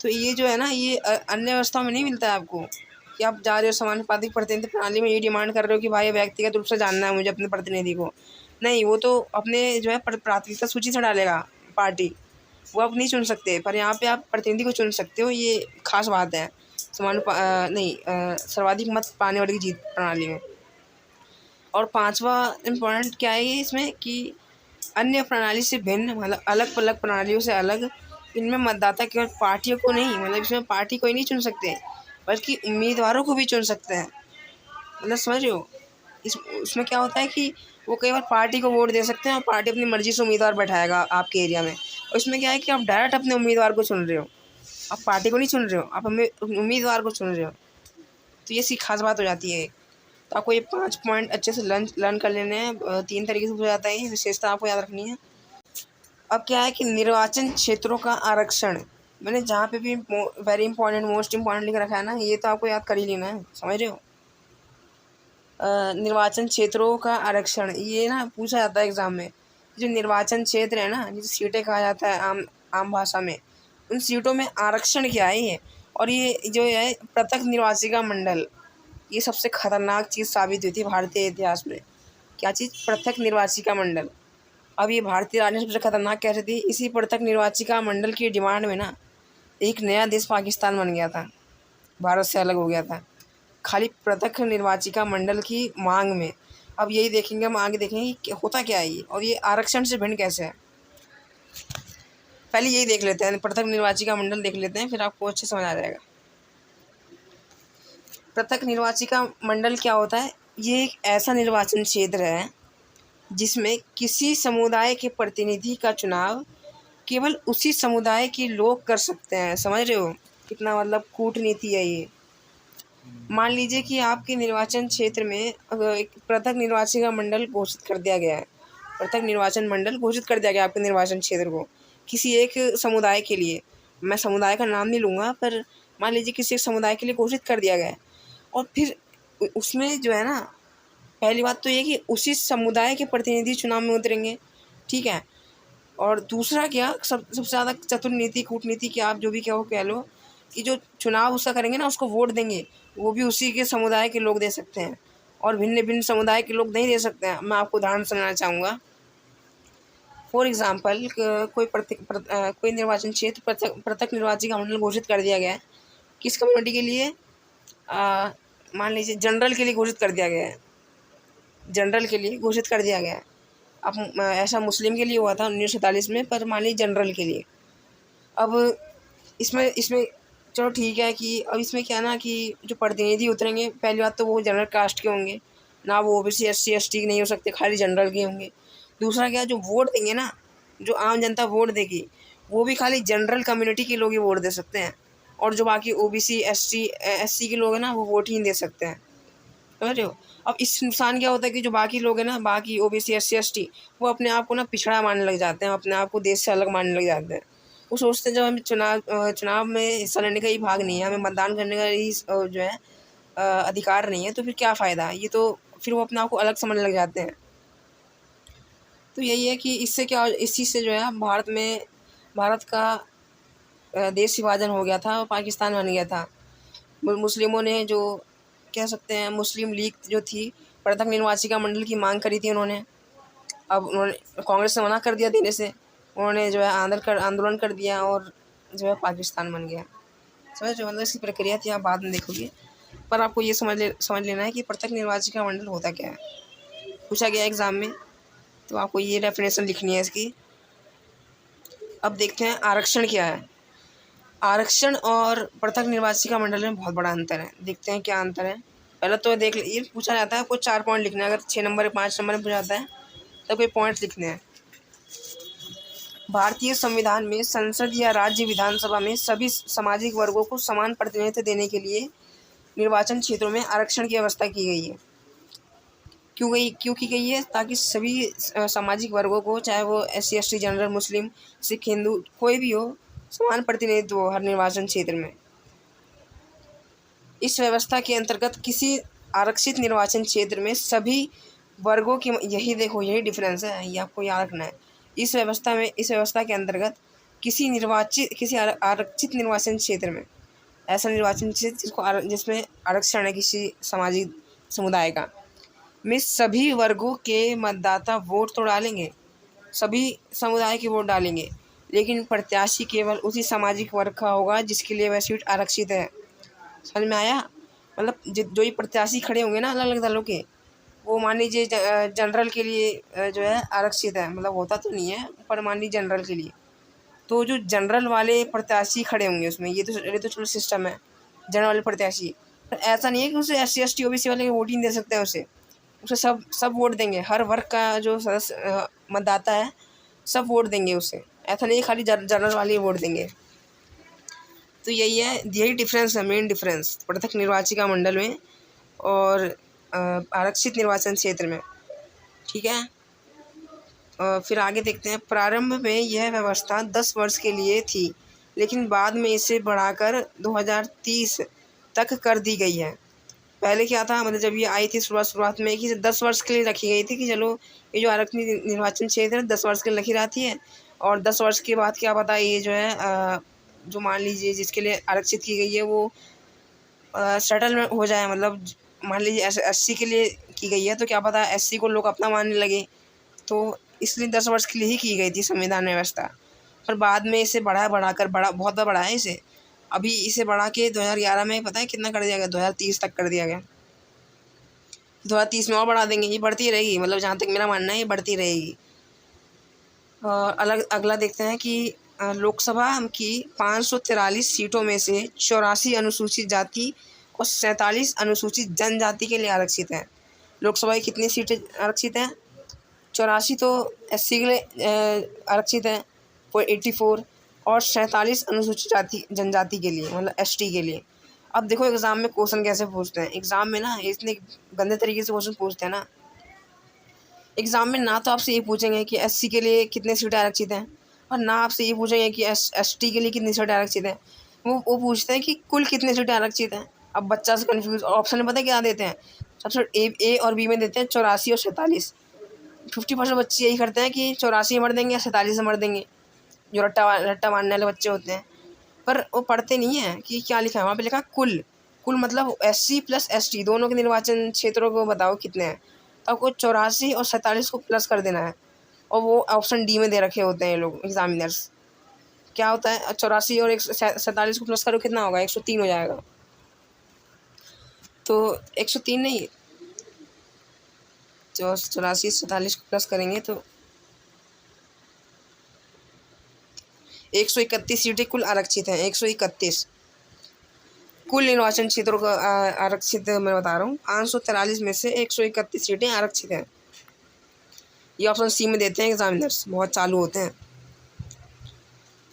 तो ये जो है ना, ये अन्य व्यवस्थाओं में नहीं मिलता है आपको, कि आप जा रहे हो समानुपातिक प्रतिनिधित्व प्रणाली में ये डिमांड कर रहे हो कि भाई व्यक्तिगत रूप से जानना है मुझे अपने प्रतिनिधि को। नहीं, वो तो अपने जो है प्राथमिकता सूची से डालेगा पार्टी, वो आप नहीं चुन सकते। पर यहाँ पे आप प्रतिनिधि को चुन सकते हो, ये खास बात है सर्वाधिक मत पाने वाली जीत प्रणाली में। और 5वां इम्पोर्टेंट क्या है ये इसमें, कि अन्य प्रणाली से भिन्न, मतलब अलग अलग प्रणालियों से अलग, इनमें मतदाता केवल पार्टियों को नहीं, मतलब इसमें पार्टी को ही नहीं चुन सकते, बल्कि उम्मीदवारों को भी चुन सकते हैं। मतलब समझ रहे हो, उसमें क्या होता है कि वो कई बार पार्टी को वोट दे सकते हैं और पार्टी अपनी मर्जी से उम्मीदवार बैठाएगा आपके एरिया में। और इसमें क्या है कि आप डायरेक्ट अपने उम्मीदवार को चुन रहे हो, आप पार्टी को नहीं चुन रहे हो, आप उम्मीदवार को चुन रहे हो। तो ये सी खास बात हो जाती है। तो आपको ये 5 पॉइंट अच्छे से लर्न कर लेने हैं। 3 तरीके से हो जाता है, विशेषता आपको याद रखनी है। अब क्या है कि निर्वाचन क्षेत्रों का आरक्षण, मैंने जहाँ पे भी वेरी इंपॉर्टेंट, मोस्ट इम्पॉर्टेंट लिख रखा है ना, ये तो आपको याद कर ही लेना है, समझ रहे हो। निर्वाचन क्षेत्रों का आरक्षण, ये ना पूछा जाता है एग्ज़ाम में। जो निर्वाचन क्षेत्र है ना, जिसे सीटें कहा जाता है आम भाषा में, उन सीटों में आरक्षण क्या है ये। और ये जो है पृथक निर्वाचिका मंडल, ये सबसे खतरनाक चीज़ साबित हुई थी भारतीय इतिहास में। क्या चीज़? पृथक निर्वाचिका मंडल। अब ये भारतीय राजनीति सबसे खतरनाक कैसे थी, इसी पृथक निर्वाचिका मंडल की डिमांड में ना एक नया देश पाकिस्तान बन गया था, भारत से अलग हो गया था, खाली पृथक निर्वाचिका मंडल की मांग में। अब यही देखेंगे हम, आगे देखेंगे कि होता क्या है ये, और ये आरक्षण से भिन्न कैसे है। पहले यही देख लेते हैं, पृथक निर्वाचिका मंडल देख लेते हैं, फिर आपको अच्छे समझ आ जाएगा। पृथक निर्वाचिका मंडल क्या होता है? ये एक ऐसा निर्वाचन क्षेत्र है जिसमें किसी समुदाय के प्रतिनिधि का चुनाव केवल उसी समुदाय के लोग कर सकते हैं। समझ रहे हो कितना मतलब कूटनीति है ये। मान लीजिए कि आपके निर्वाचन क्षेत्र में एक पृथक निर्वाचिका मंडल घोषित कर दिया गया है, पृथक निर्वाचन मंडल घोषित कर दिया गया आपके निर्वाचन क्षेत्र को किसी एक समुदाय के लिए। मैं समुदाय का नाम नहीं लूँगा, पर मान लीजिए किसी एक समुदाय के लिए घोषित कर दिया गया है। और फिर उसमें जो है ना, पहली बात तो ये कि उसी समुदाय के प्रतिनिधि चुनाव में उतरेंगे, ठीक है। और दूसरा क्या, सबसे ज़्यादा चतुर नीति, कूटनीति की आप जो भी कहो कह लो, कि जो चुनाव उसका करेंगे ना, उसको वोट देंगे, वो भी उसी के समुदाय के लोग दे सकते हैं, और भिन्न भिन्न समुदाय के लोग नहीं दे सकते हैं। मैं आपको उदाहरण सुनाना चाहूँगा। फॉर एग्ज़ाम्पल, कोई निर्वाचन क्षेत्र पृथक निर्वाचिका मंडल घोषित कर दिया गया है। किस कम्युनिटी के लिए? मान लीजिए जनरल के लिए घोषित कर दिया गया है, जनरल के लिए घोषित कर दिया गया है। अब ऐसा मुस्लिम के लिए हुआ था 1947 में, पर मान लीजिए जनरल के लिए। अब इसमें चलो ठीक है कि अब इसमें क्या ना कि जो प्रतिनिधि उतरेंगे, पहली बात तो वो जनरल कास्ट के होंगे ना, वो ओबीसी SC ST नहीं हो सकते, खाली जनरल के होंगे। दूसरा क्या, जो वोट देंगे ना, जो आम जनता वोट देगी, वो भी खाली जनरल कम्युनिटी के लोग ही वोट दे सकते हैं, और जो बाकी OBC SC SC के लोग हैं ना, वो वोट ही नहीं दे सकते हैं। समझ रहे हो? अब इस नुकसान क्या होता है कि जो बाकी लोग हैं ना, बाकी OBC SC ST, वो अपने आप को ना पिछड़ा मानने लग जाते हैं, अपने आप को देश से अलग मानने लग जाते हैं। वो सोचते हैं जब हमें चुनाव में हिस्सा लेने का ही भाग नहीं है, हमें मतदान करने का ही जो है अधिकार नहीं है, तो फिर क्या फ़ायदा ये, तो फिर वो अपने आप को अलग समझने लग जाते हैं। तो यही है कि इससे क्या, इस चीज़ से जो है भारत का देश विभाजन हो गया था और पाकिस्तान बन गया था। मुस्लिमों ने, जो कह सकते हैं मुस्लिम लीग जो थी, पृथक निर्वाचिका मंडल की मांग करी थी उन्होंने। अब उन्होंने, कांग्रेस ने मना कर दिया देने से, उन्होंने जो है आंदोलन कर दिया, और जो है पाकिस्तान बन गया। समझ रहे हो? मतलब इसकी प्रक्रिया थी, आप बाद में देखोगे, पर आपको ये समझ लेना है कि पृथक निर्वाचिका मंडल होता क्या है। पूछा गया एग्ज़ाम में, तो आपको ये डेफिनेशन लिखनी है इसकी। अब देखते हैं आरक्षण क्या है। आरक्षण और पृथक निर्वाचिका मंडल में बहुत बड़ा अंतर है। देखते हैं क्या अंतर है। पहले तो देख ये पूछा जाता है, आपको 4 पॉइंट लिखने हैं। अगर 6 नंबर 5 नंबर में पूछा जाता है तो कोई पॉइंट लिखने हैं। भारतीय संविधान में संसद या राज्य विधानसभा में सभी सामाजिक वर्गों को समान प्रतिनिधित्व देने के लिए निर्वाचन क्षेत्रों में आरक्षण की व्यवस्था की गई है। क्यों की गई है? ताकि सभी सामाजिक वर्गों को, चाहे वो SC ST, जनरल, मुस्लिम, सिख, हिंदू, कोई भी हो, समान प्रतिनिधित्व हो हर निर्वाचन क्षेत्र में। इस व्यवस्था के अंतर्गत किसी आरक्षित निर्वाचन क्षेत्र में सभी वर्गों की, यही डिफरेंस है, ये आपको याद रखना है। इस व्यवस्था के अंतर्गत किसी आरक्षित निर्वाचन क्षेत्र में, ऐसा निर्वाचन क्षेत्र जिसमें आरक्षण है किसी सामाजिक समुदाय का, में सभी वर्गों के मतदाता वोट तो डालेंगे, सभी समुदाय के वोट डालेंगे, लेकिन प्रत्याशी केवल उसी सामाजिक वर्ग का होगा जिसके लिए वह सीट आरक्षित है। समझ में आया? मतलब जो ये प्रत्याशी खड़े होंगे ना अलग अलग दलों के, वो मान लीजिए जनरल के लिए जो है आरक्षित है, मतलब होता तो नहीं है, पर मान लीजिए जनरल के लिए, तो जो जनरल वाले प्रत्याशी खड़े होंगे उसमें, ये तो चलो सिस्टम है जनरल वाले प्रत्याशी। पर ऐसा नहीं है कि उसे SC ST OBC वाले वोट ही नहीं दे सकते हैं, उसे सब वोट देंगे। हर वर्ग का जो सदस्य मतदाता है, सब वोट देंगे उसे। ऐसा नहीं खाली जनरल वाले ही वोट देंगे। तो यही डिफरेंस है, मेन डिफरेंस पृथक निर्वाचिका मंडल में और आरक्षित निर्वाचन क्षेत्र में। ठीक है, फिर आगे देखते हैं। प्रारंभ में यह व्यवस्था 10 वर्ष के लिए थी, लेकिन बाद में इसे बढ़ाकर 2030 तक कर दी गई है। पहले क्या था, मतलब जब ये आई थी शुरुआत में, कि 10 वर्ष के लिए रखी गई थी कि चलो ये जो आरक्षित निर्वाचन क्षेत्र है 10 वर्ष के लिए रखी रहती है, और 10 वर्ष के बाद क्या पता ये जो है जो मान लीजिए जिसके लिए आरक्षित की गई है वो सेटलमेंट हो जाए। मतलब मान लीजिए SC के लिए की गई है, तो क्या पता SC को लोग अपना मानने लगे, तो इसलिए 10 वर्ष के लिए ही की गई थी संविधान व्यवस्था। पर बाद में इसे बढ़ाकर बहुत बार बढ़ाया इसे। अभी इसे बढ़ा के 2011 में पता है कितना कर दिया गया, 2030 तक कर दिया गया। 2030 में और बढ़ा देंगे, ये बढ़ती रहेगी, मतलब जहाँ तक मेरा मानना है ये बढ़ती रहेगी। और अगला देखते हैं कि लोकसभा की 543 सीटों में से 84 अनुसूचित जाति और 47 अनुसूचित जनजाति के लिए आरक्षित हैं। लोकसभा की कितनी सीटें आरक्षित हैं? 84 तो SC के लिए आरक्षित है 84, और 47 अनुसूचित जाति जनजाति के लिए, मतलब ST के लिए। अब देखो एग्ज़ाम में क्वेश्चन कैसे पूछते हैं। एग्ज़ाम में ना इतने गंदे तरीके से क्वेश्चन पूछते हैं ना। एग्ज़ाम में ना तो आपसे ये पूछेंगे कि SC के लिए कितने सीटें आरक्षित हैं, और ना आपसे ये पूछेंगे कि ST के लिए कितनी सीटें आरक्षित हैं। वो पूछते हैं कि कुल कितनी सीटें आरक्षित हैं। अब बच्चा से कन्फ्यूज़, ऑप्शन में पता है क्या देते हैं? सबसे ए और बी में देते हैं 84 और 47। 50% बच्चे यही करते हैं कि 84 मर देंगे या 47 मर देंगे, जो रट्टा मारने वाले बच्चे होते हैं। पर वो पढ़ते नहीं हैं कि क्या लिखा है वहाँ पे। लिखा कुल, कुल मतलब SC प्लस ST दोनों के निर्वाचन क्षेत्रों को बताओ कितने हैं, तो आपको 84 और 47 को प्लस कर देना है। और वो ऑप्शन डी में दे रखे होते हैं ये लोग एग्जामिनर्स। क्या होता है 84 और 47 को प्लस करो कितना होगा? 103 हो जाएगा। तो 103 नहीं, जो 84 47 को प्लस करेंगे तो 131 सीटें कुल आरक्षित हैं। 131 कुल निर्वाचन क्षेत्रों का आरक्षित मैं बता रहा हूँ। 543 में से 131 सीटें आरक्षित हैं। ये ऑप्शन सी में देते हैं एग्जामिनर्स, बहुत चालू होते हैं।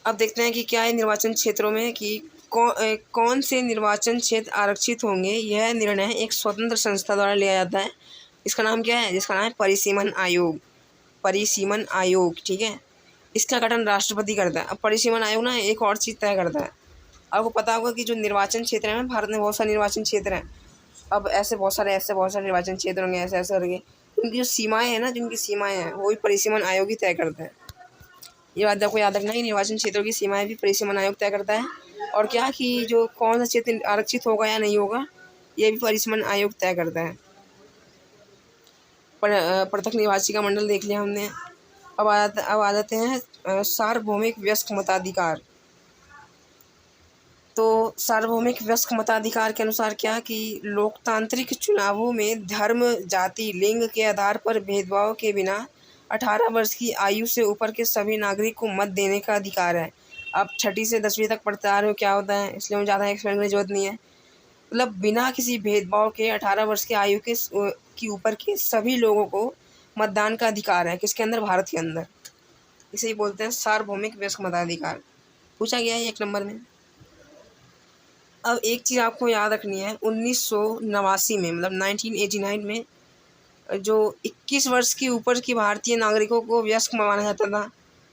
अब देखते हैं कि क्या है निर्वाचन क्षेत्रों में कि कौन से निर्वाचन क्षेत्र आरक्षित होंगे। यह निर्णय एक स्वतंत्र संस्था द्वारा लिया जाता है। इसका नाम क्या है? जिसका नाम है परिसीमन आयोग। परिसीमन आयोग, ठीक है। इसका गठन राष्ट्रपति करता है। अब परिसीमन आयोग ना एक और चीज़ तय करता है। आपको पता होगा कि जो निर्वाचन क्षेत्र है, भारत में बहुत सारे निर्वाचन क्षेत्र हैं। अब ऐसे बहुत सारे निर्वाचन क्षेत्र होंगे, ऐसे करके उनकी जो सीमाएँ हैं ना, जिनकी सीमाएँ हैं वो भी परिसीमन आयोग ही तय करता है। ये बात आपको याद रखना है कि निर्वाचन क्षेत्रों की सीमाएँ भी परिसीमन आयोग तय करता है। और क्या कि जो कौन सा क्षेत्र आरक्षित होगा या नहीं होगा, ये भी परिसीमन आयोग तय करता है। पृथक निर्वाचिका मंडल देख लिया हमने। अब आ जाते हैं सार्वभौमिक वयस्क मताधिकार। तो सार्वभौमिक वयस्क मताधिकार के अनुसार क्या कि लोकतांत्रिक चुनावों में धर्म, जाति, लिंग के आधार पर भेदभाव के बिना 18 वर्ष की आयु से ऊपर के सभी नागरिक को मत देने का अधिकार है। आप 6ठी से 10वीं तक पढ़ते आ रहे हो क्या होता है, इसलिए मुझे ज़्यादा एक्सप्लेन करने की जरूरत नहीं है। मतलब बिना किसी भेदभाव के 18 वर्ष की आयु के ऊपर के सभी लोगों को मतदान का अधिकार है। किसके अंदर? भारत के अंदर। इसे ही बोलते हैं सार्वभौमिक वयस्क मताधिकार। पूछा गया है 1 नंबर में। अब एक चीज़ आपको याद रखनी है, 1989 में, मतलब 1989 में जो 21 वर्ष के ऊपर की भारतीय नागरिकों को वयस्क माना जाता था,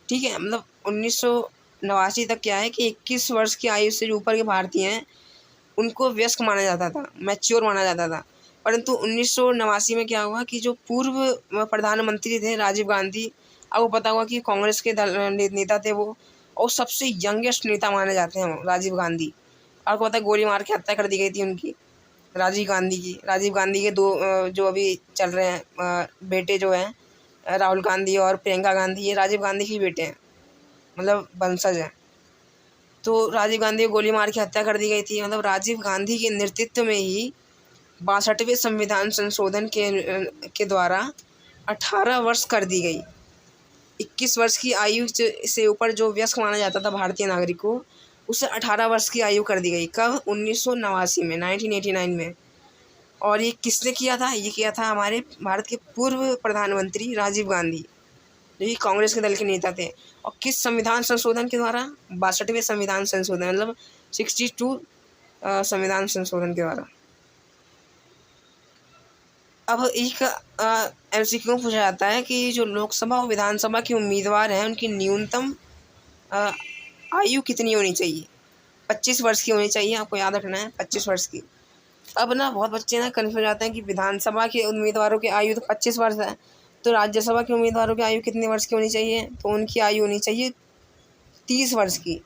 ठीक है। मतलब 1989 तक क्या है कि 21 वर्ष की आयु से जो ऊपर के भारतीय हैं उनको वयस्क माना जाता था, मैच्योर माना जाता था। परंतु 1989 में क्या हुआ कि जो पूर्व प्रधानमंत्री थे राजीव गांधी, आपको पता होगा कि कांग्रेस के नेता थे वो, और सबसे यंगेस्ट नेता माने जाते हैं राजीव गांधी। आपको पता है गोली मार के हत्या कर दी गई थी उनकी, राजीव गांधी की। राजीव गांधी के 2 जो अभी चल रहे हैं बेटे जो हैं राहुल गांधी और प्रियंका गांधी, ये राजीव गांधी के बेटे हैं, मतलब वंशज हैं। तो राजीव गांधी को गोली मार के हत्या कर दी गई थी। मतलब राजीव गांधी के नेतृत्व में ही 62वें संविधान संशोधन के द्वारा 18 वर्ष कर दी गई। 21 वर्ष की आयु से ऊपर जो वयस्क माना जाता था भारतीय नागरिक को, उसे 18 वर्ष की आयु कर दी गई। कब? 1989 में, 1989 में। और ये किसने किया था? ये किया था हमारे भारत के पूर्व प्रधानमंत्री राजीव गांधी, जो कि कांग्रेस के दल के नेता थे। और किस संविधान संशोधन के द्वारा? 62वें संविधान संशोधन, मतलब 62 संविधान संशोधन के द्वारा। अब एक MCQ पूछा जाता है कि जो लोकसभा और विधानसभा के उम्मीदवार हैं उनकी न्यूनतम आयु कितनी होनी चाहिए? 25 वर्ष की होनी चाहिए। आपको याद रखना है 25 वर्ष की। अब ना बहुत बच्चे ना कन्फ्यूज आते हैं कि विधानसभा के उम्मीदवारों की आयु तो 25 वर्ष है, तो राज्यसभा के उम्मीदवारों की आयु कितने वर्ष की होनी चाहिए? तो उनकी आयु होनी चाहिए 30 वर्ष की।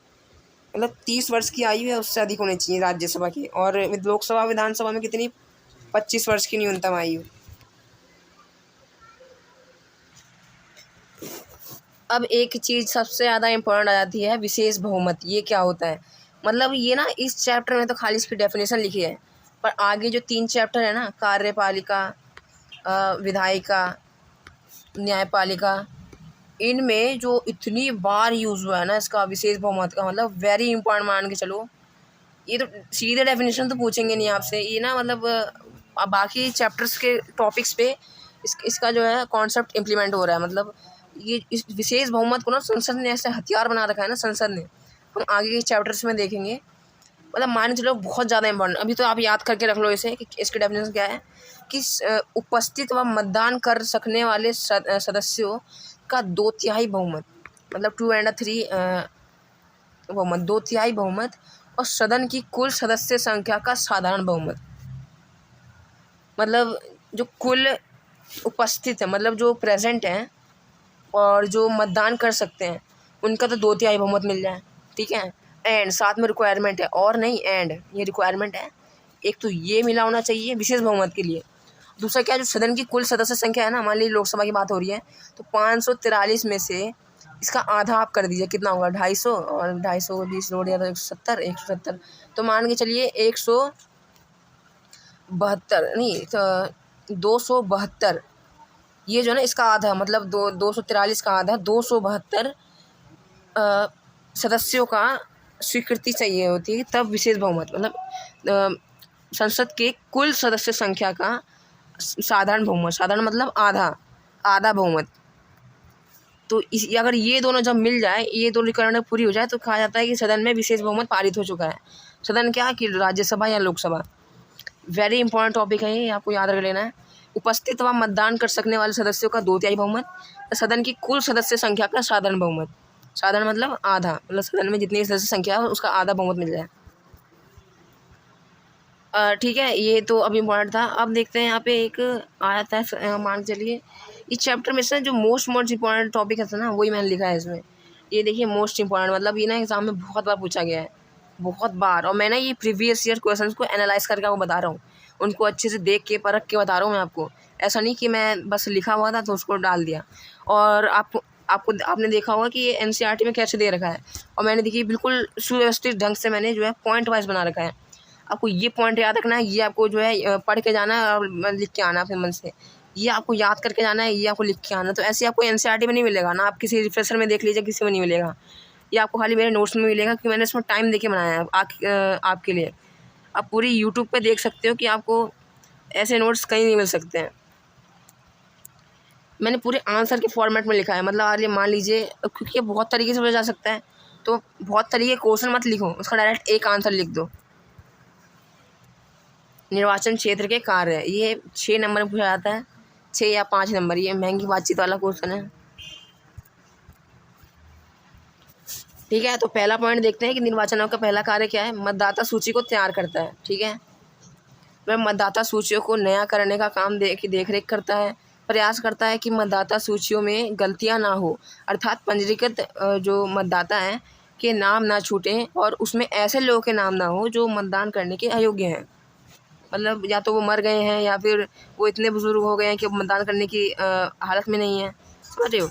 मतलब 30 वर्ष की आयु है, उससे अधिक होनी चाहिए राज्यसभा की। और लोकसभा विधानसभा में कितनी? 25 वर्ष की न्यूनतम आयु। अब एक चीज़ सबसे ज़्यादा इम्पोर्टेंट आ जाती है, विशेष बहुमत। ये क्या होता है? मतलब ये ना इस चैप्टर में तो खाली इसकी डेफिनेशन लिखी है, पर आगे जो 3 चैप्टर है ना, कार्यपालिका, विधायिका, न्यायपालिका, इनमें जो इतनी बार यूज़ हुआ है ना इसका विशेष बहुमत का, मतलब वेरी इंपॉर्टेंट मान के चलो। ये तो सीधे डेफिनेशन तो पूछेंगे नहीं आपसे, ये ना मतलब बाकी चैप्टर्स के टॉपिक्स पे इसका जो है कॉन्सेप्ट इम्प्लीमेंट हो रहा है। मतलब ये इस विशेष बहुमत को ना संसद ने ऐसे हथियार बना रखा है ना, संसद ने, हम आगे के चैप्टर्स में देखेंगे। मतलब मान के चलो बहुत ज़्यादा इंपॉर्टेंट, अभी तो आप याद करके रख लो इसे कि इसकी डेफिनेशन क्या है कि उपस्थित व मतदान कर सकने वाले सदस्यों का 2/3 बहुमत, मतलब 2/3 बहुमत, 2/3 बहुमत, और सदन की कुल सदस्य संख्या का साधारण बहुमत। मतलब जो कुल उपस्थित है, मतलब जो प्रेजेंट हैं और जो मतदान कर सकते हैं, उनका तो 2/3 बहुमत मिल जाए, ठीक है। एंड साथ में रिक्वायरमेंट है, और नहीं एंड, ये रिक्वायरमेंट है, एक तो ये मिला होना चाहिए विशेष बहुमत के लिए। दूसरा क्या है, जो सदन की कुल सदस्य संख्या है ना, मान लीजिए लोकसभा की बात हो रही है, तो 543 में से इसका आधा आप कर दीजिए, कितना होगा 250, और 250 20 जोड़ दिया तो 170, तो मान के चलिए 172 नहीं तो 272, ये जो है ना इसका आधा, मतलब 243 का आधा 272 सदस्यों का स्वीकृति चाहिए होती है, तब विशेष बहुमत, मतलब संसद के कुल सदस्य संख्या का साधारण बहुमत, साधारण मतलब आधा बहुमत। तो इस अगर ये दोनों जब मिल जाए, ये दोनों रिक्वायरमेंट पूरी हो जाए, तो कहा जाता है कि सदन में विशेष बहुमत पारित हो चुका है। सदन क्या कि राज्यसभा या लोकसभा। वेरी इंपॉर्टेंट टॉपिक है ये, आपको याद रख लेना है। उपस्थित व मतदान कर सकने वाले सदस्यों का 2/3 बहुमत, सदन की कुल सदस्य संख्या का साधारण बहुमत, साधारण मतलब आधा, मतलब सदन में जितनी सदस्य संख्या है उसका आधा बहुमत मिल जाए, ठीक है। ये तो अब इम्पॉर्टेंट था। अब देखते हैं यहाँ पे एक आया था, मान के चलिए इस चैप्टर में से जो मोस्ट इम्पॉर्टेंट टॉपिक है ना, वही मैंने लिखा है इसमें। ये देखिए मोस्ट इम्पॉर्टेंट, मतलब ये ना एग्जाम में बहुत बार पूछा गया है, बहुत बार, और मैं ना ये प्रीवियस ईयर क्वेश्चन को एनालाइज करके आपको बता रहा हूँ, उनको अच्छे से देख के परख के बता रहा हूँ मैं आपको। ऐसा नहीं कि मैं बस लिखा हुआ था तो उसको डाल दिया। और आपने देखा होगा कि ये एनसीईआरटी में कैसे दे रखा है, और मैंने देखिए बिल्कुल सुव्यवस्थित ढंग से मैंने जो है पॉइंट वाइज बना रखा है। आपको ये पॉइंट याद रखना है, ये आपको जो है पढ़ के जाना है और लिख के आना अपने मन से, ये आपको याद करके जाना है, ये आपको लिख के आना। तो ऐसे आपको एनसीईआरटी में नहीं मिलेगा ना, आप किसी रिफ्रेशर में देख लीजिए, किसी में नहीं मिलेगा, ये आपको खाली मेरे नोट्स में मिलेगा, क्योंकि मैंने इसमें टाइम देके बनाया है आपके लिए। आप पूरी यूट्यूब पे देख सकते हो कि आपको ऐसे नोट्स कहीं नहीं मिल सकते हैं। मैंने पूरे आंसर के फॉर्मेट में लिखा है, मतलब आज मान लीजिए, क्योंकि ये बहुत तरीके से हो जा सकता है, तो बहुत तरीके क्वेश्चन मत लिखो, उसका डायरेक्ट एक आंसर लिख दो। निर्वाचन क्षेत्र के कार्य, ये 6 नंबर में पूछा जाता है, 6 या 5 नंबर, ये महंगी बातचीत वाला क्वेश्चन है, ठीक है। तो पहला पॉइंट देखते हैं कि निर्वाचन आयोग का पहला कार्य क्या है, मतदाता सूची को तैयार करता है, ठीक है। वह मतदाता सूचियों को नया करने का काम देख रेख करता है, प्रयास करता है कि मतदाता सूचियों में गलतियां ना हो, अर्थात पंजीकृत जो मतदाता हैं के नाम ना छूटें, और उसमें ऐसे लोगों के नाम ना हो जो मतदान करने के अयोग्य हैं, मतलब या तो वो मर गए हैं या फिर वो इतने बुजुर्ग हो गए हैं कि मतदान करने की हालत में नहीं है, समझ रहे हो।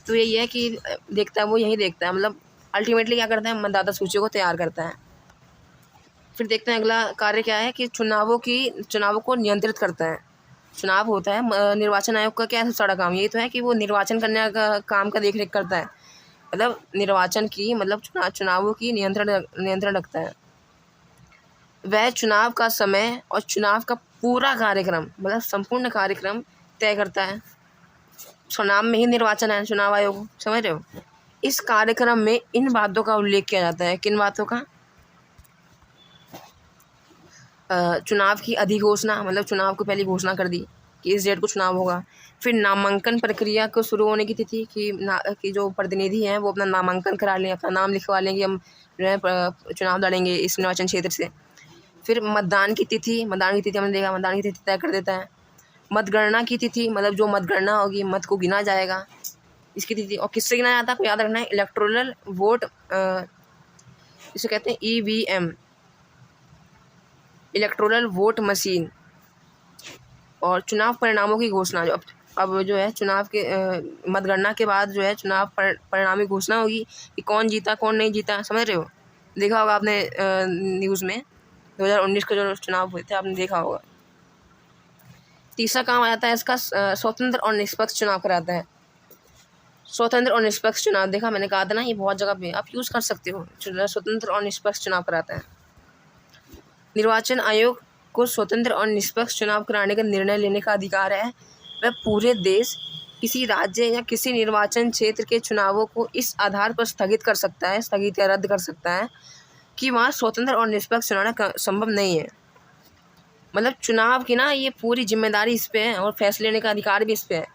तो यही है कि देखता है, वो यही देखता है, मतलब अल्टीमेटली क्या करता है, मतदाता सूचियों को तैयार करता है। फिर देखते हैं अगला कार्य क्या है कि चुनावों को नियंत्रित करता है। चुनाव होता है, निर्वाचन आयोग का क्या है सबसे बड़ा काम, यही तो है कि वो निर्वाचन करने का काम का देख रेख करता है, मतलब निर्वाचन की, मतलब चुनावों की नियंत्रण रखता है। वह चुनाव का समय और चुनाव का पूरा कार्यक्रम, मतलब संपूर्ण कार्यक्रम तय करता है। नाम में ही निर्वाचन है, चुनाव आयोग, समझ रहे हो। इस कार्यक्रम में इन बातों का उल्लेख किया जाता है, किन बातों का, चुनाव की अधिघोषणा, मतलब चुनाव को पहले घोषणा कर दी कि इस डेट को चुनाव होगा। फिर नामांकन प्रक्रिया को शुरू होने की तिथि कि जो प्रतिनिधि हैं वो अपना नामांकन करा लें, अपना नाम लिखवा लें कि हम जो है चुनाव लड़ेंगे इस निर्वाचन क्षेत्र से। फिर मतदान की तिथि हमने देखा, मतदान की तिथि तय कर देता है। मतगणना की तिथि, मतलब जो मतगणना होगी, मत को गिना जाएगा, इसकी तिथि। और किससे गिना जाता है आपको याद रखना है, इलेक्टोरल वोट, इसे कहते हैं EVM, इलेक्टोरल वोट मशीन। और चुनाव परिणामों की घोषणा, जो अब जो है चुनाव के मतगणना के बाद जो है चुनाव परिणाम की घोषणा होगी कि कौन जीता कौन नहीं जीता, समझ रहे हो। देखा होगा आपने न्यूज़ में 2019 के जो चुनाव हुए थे, आपने देखा होगा। तीसरा काम आ जाता है इसका स्वतंत्र और निष्पक्ष चुनाव कराता है। स्वतंत्र और निष्पक्ष चुनाव, देखा मैंने कहा था ना, ये बहुत जगह पे आप यूज़ कर सकते हो। स्वतंत्र और निष्पक्ष चुनाव कराता है। निर्वाचन आयोग को स्वतंत्र और निष्पक्ष चुनाव कराने का निर्णय लेने का अधिकार है। वह पूरे देश, किसी राज्य या किसी निर्वाचन क्षेत्र के चुनावों को इस आधार पर स्थगित कर सकता है, स्थगित या रद्द कर सकता है कि वहाँ स्वतंत्र और निष्पक्ष चुनाव संभव नहीं है। मतलब चुनाव की ना ये पूरी जिम्मेदारी इस पे है और फैसले लेने का अधिकार भी इस पे है।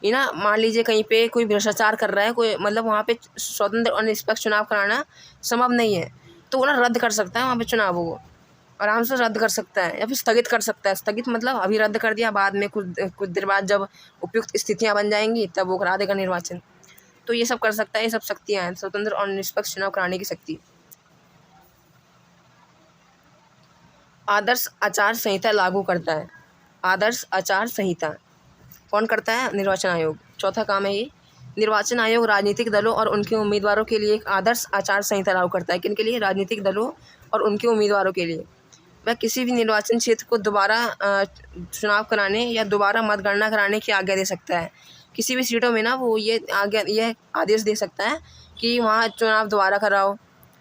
ये ना मान लीजिए कहीं पे कोई भ्रष्टाचार कर रहा है कोई, मतलब वहाँ पे स्वतंत्र और निष्पक्ष चुनाव कराना संभव नहीं है, तो वो ना रद्द कर सकता है, वहाँ पे चुनावों को आराम से रद्द कर सकता है या फिर स्थगित कर सकता है। स्थगित मतलब अभी रद्द कर दिया, बाद में कुछ देर बाद जब उपयुक्त स्थितियाँ बन जाएंगी तब वो करा देगा निर्वाचन। तो ये सब कर सकता है, ये सब शक्तियाँ हैं स्वतंत्र और निष्पक्ष चुनाव कराने की शक्ति। आदर्श आचार संहिता लागू करता है। आदर्श आचार संहिता कौन करता है? निर्वाचन आयोग। चौथा काम है ये। निर्वाचन आयोग राजनीतिक दलों और उनके उम्मीदवारों के लिए एक आदर्श आचार संहिता लागू करता है। किनके लिए? राजनीतिक दलों और उनके उम्मीदवारों के लिए। वह किसी भी निर्वाचन क्षेत्र को दोबारा चुनाव कराने या दोबारा मतगणना कराने की आज्ञा दे सकता है। किसी भी सीटों में ना वो यह आदेश दे सकता है कि वहाँ चुनाव दोबारा कराओ,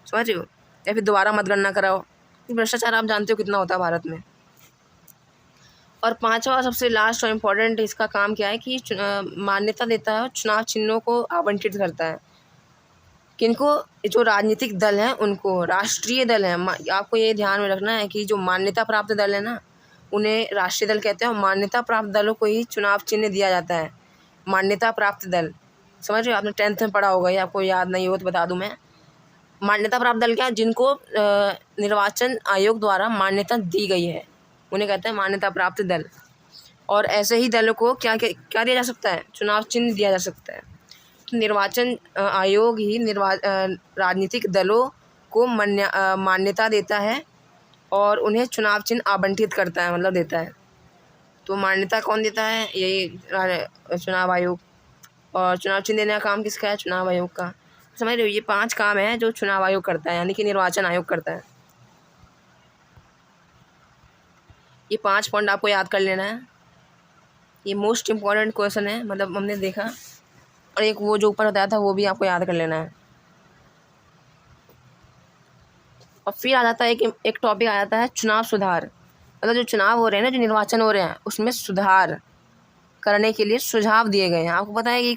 समझ रहे हो, या फिर दोबारा मतगणना कराओ। भ्रष्टाचार आप जानते हो कितना होता है भारत में। और पांचवा सबसे लास्ट और इम्पोर्टेंट इसका काम क्या है कि मान्यता देता है और चुनाव चिन्हों को आवंटित करता है। किनको? जो राजनीतिक दल हैं उनको, राष्ट्रीय दल हैं। आपको ये ध्यान में रखना है कि जो मान्यता प्राप्त दल है ना, उन्हें राष्ट्रीय दल कहते हैं और मान्यता प्राप्त दलों को ही चुनाव चिन्ह दिया जाता है। मान्यता प्राप्त दल, समझ रहे हो, आपने 10th में पढ़ा होगा, या आपको याद नहीं हो तो बता दूं मैं। मान्यता प्राप्त दल क्या? जिनको निर्वाचन आयोग द्वारा मान्यता दी गई है, उन्हें कहते हैं मान्यता प्राप्त दल। और ऐसे ही दलों को क्या क्या दिया जा सकता है? चुनाव चिन्ह दिया जा सकता है। तो निर्वाचन आयोग ही राजनीतिक दलों को मान्यता देता है और उन्हें चुनाव चिन्ह आवंटित करता है, मतलब देता है। तो मान्यता कौन देता है? यही चुनाव आयोग। और चुनाव चिन्ह देने का काम किसका है? चुनाव आयोग का। समझ रहे हो, ये 5 काम है जो चुनाव आयोग करता है, यानी कि निर्वाचन आयोग करता है। ये 5 पॉइंट आपको याद कर लेना है। ये मोस्ट इम्पॉर्टेंट क्वेश्चन है, मतलब हमने देखा। और एक वो जो ऊपर बताया था वो भी आपको याद कर लेना है। और फिर आ जाता है एक टॉपिक आ जाता है चुनाव सुधार। मतलब जो चुनाव हो रहे हैं ना, जो निर्वाचन हो रहे हैं, उसमें सुधार करने के लिए सुझाव दिए गए हैं। आपको पता है कि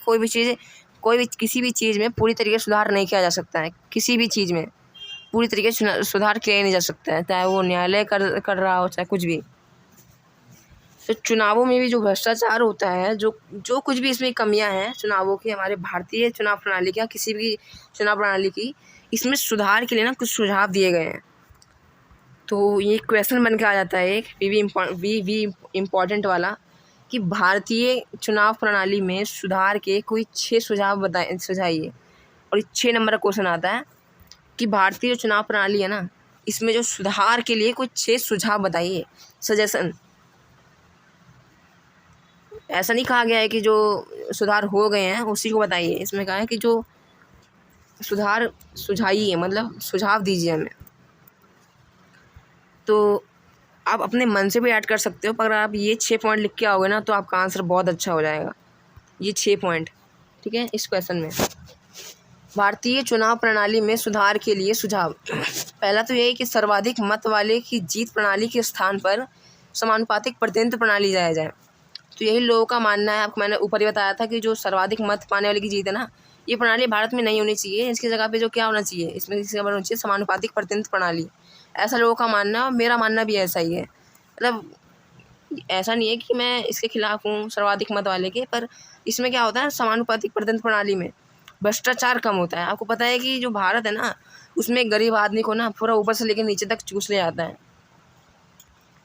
किसी भी चीज़ में पूरी तरीके से सुधार नहीं किया जा सकता है। किसी भी चीज़ में पूरी तरीके से सुधार किया ही नहीं जा सकता है, चाहे वो न्यायालय कर रहा हो, चाहे कुछ भी। तो चुनावों में भी जो भ्रष्टाचार होता है, जो कुछ भी इसमें कमियां हैं चुनावों की, हमारे भारतीय चुनाव प्रणाली की या किसी भी चुनाव प्रणाली की, इसमें सुधार के लिए ना कुछ सुझाव दिए गए हैं। तो ये क्वेश्चन बन के आ जाता है एक वी इम्पॉर्टेंट वाला, कि भारतीय चुनाव प्रणाली में सुधार के कोई 6 सुझाव सुझाइए। और 6 नंबर का क्वेश्चन आता है कि भारतीय चुनाव प्रणाली है ना, इसमें जो सुधार के लिए कोई 6 सुझाव बताइए, सजेशन। ऐसा नहीं कहा गया है कि जो सुधार हो गए हैं उसी को बताइए, इसमें कहा है कि जो सुधार सुझाइए, मतलब सुझाव दीजिए हमें। तो आप अपने मन से भी ऐड कर सकते हो, पर अगर आप ये 6 पॉइंट लिख के आओगे ना तो आपका आंसर बहुत अच्छा हो जाएगा। ये 6 पॉइंट, ठीक है, इस क्वेश्चन में। भारतीय चुनाव प्रणाली में सुधार के लिए सुझाव। पहला तो यही कि सर्वाधिक मत वाले की जीत प्रणाली के स्थान पर समानुपातिक प्रतिनिधित्व प्रणाली लाया जाए। तो यही लोगों का मानना है। आपको मैंने ऊपर ही बताया था कि जो सर्वाधिक मत पाने वाले की जीत है ना, ये प्रणाली भारत में नहीं होनी चाहिए। इसकी जगह पे जो क्या होना चाहिए, इसमें इसकी जगह होनी चाहिए समानुपातिक प्रतिनिधित्व प्रणाली। ऐसा लोगों का मानना है और मेरा मानना भी ऐसा ही है। मतलब ऐसा नहीं है कि मैं इसके खिलाफ हूँ सर्वाधिक मत वाले के, पर इसमें क्या होता है, समानुपातिक प्रतिनिधित्व प्रणाली में भ्रष्टाचार कम होता है। आपको पता है कि जो भारत है ना, उसमें गरीब आदमी को ना पूरा ऊपर से लेकर नीचे तक चूस ले जाता है।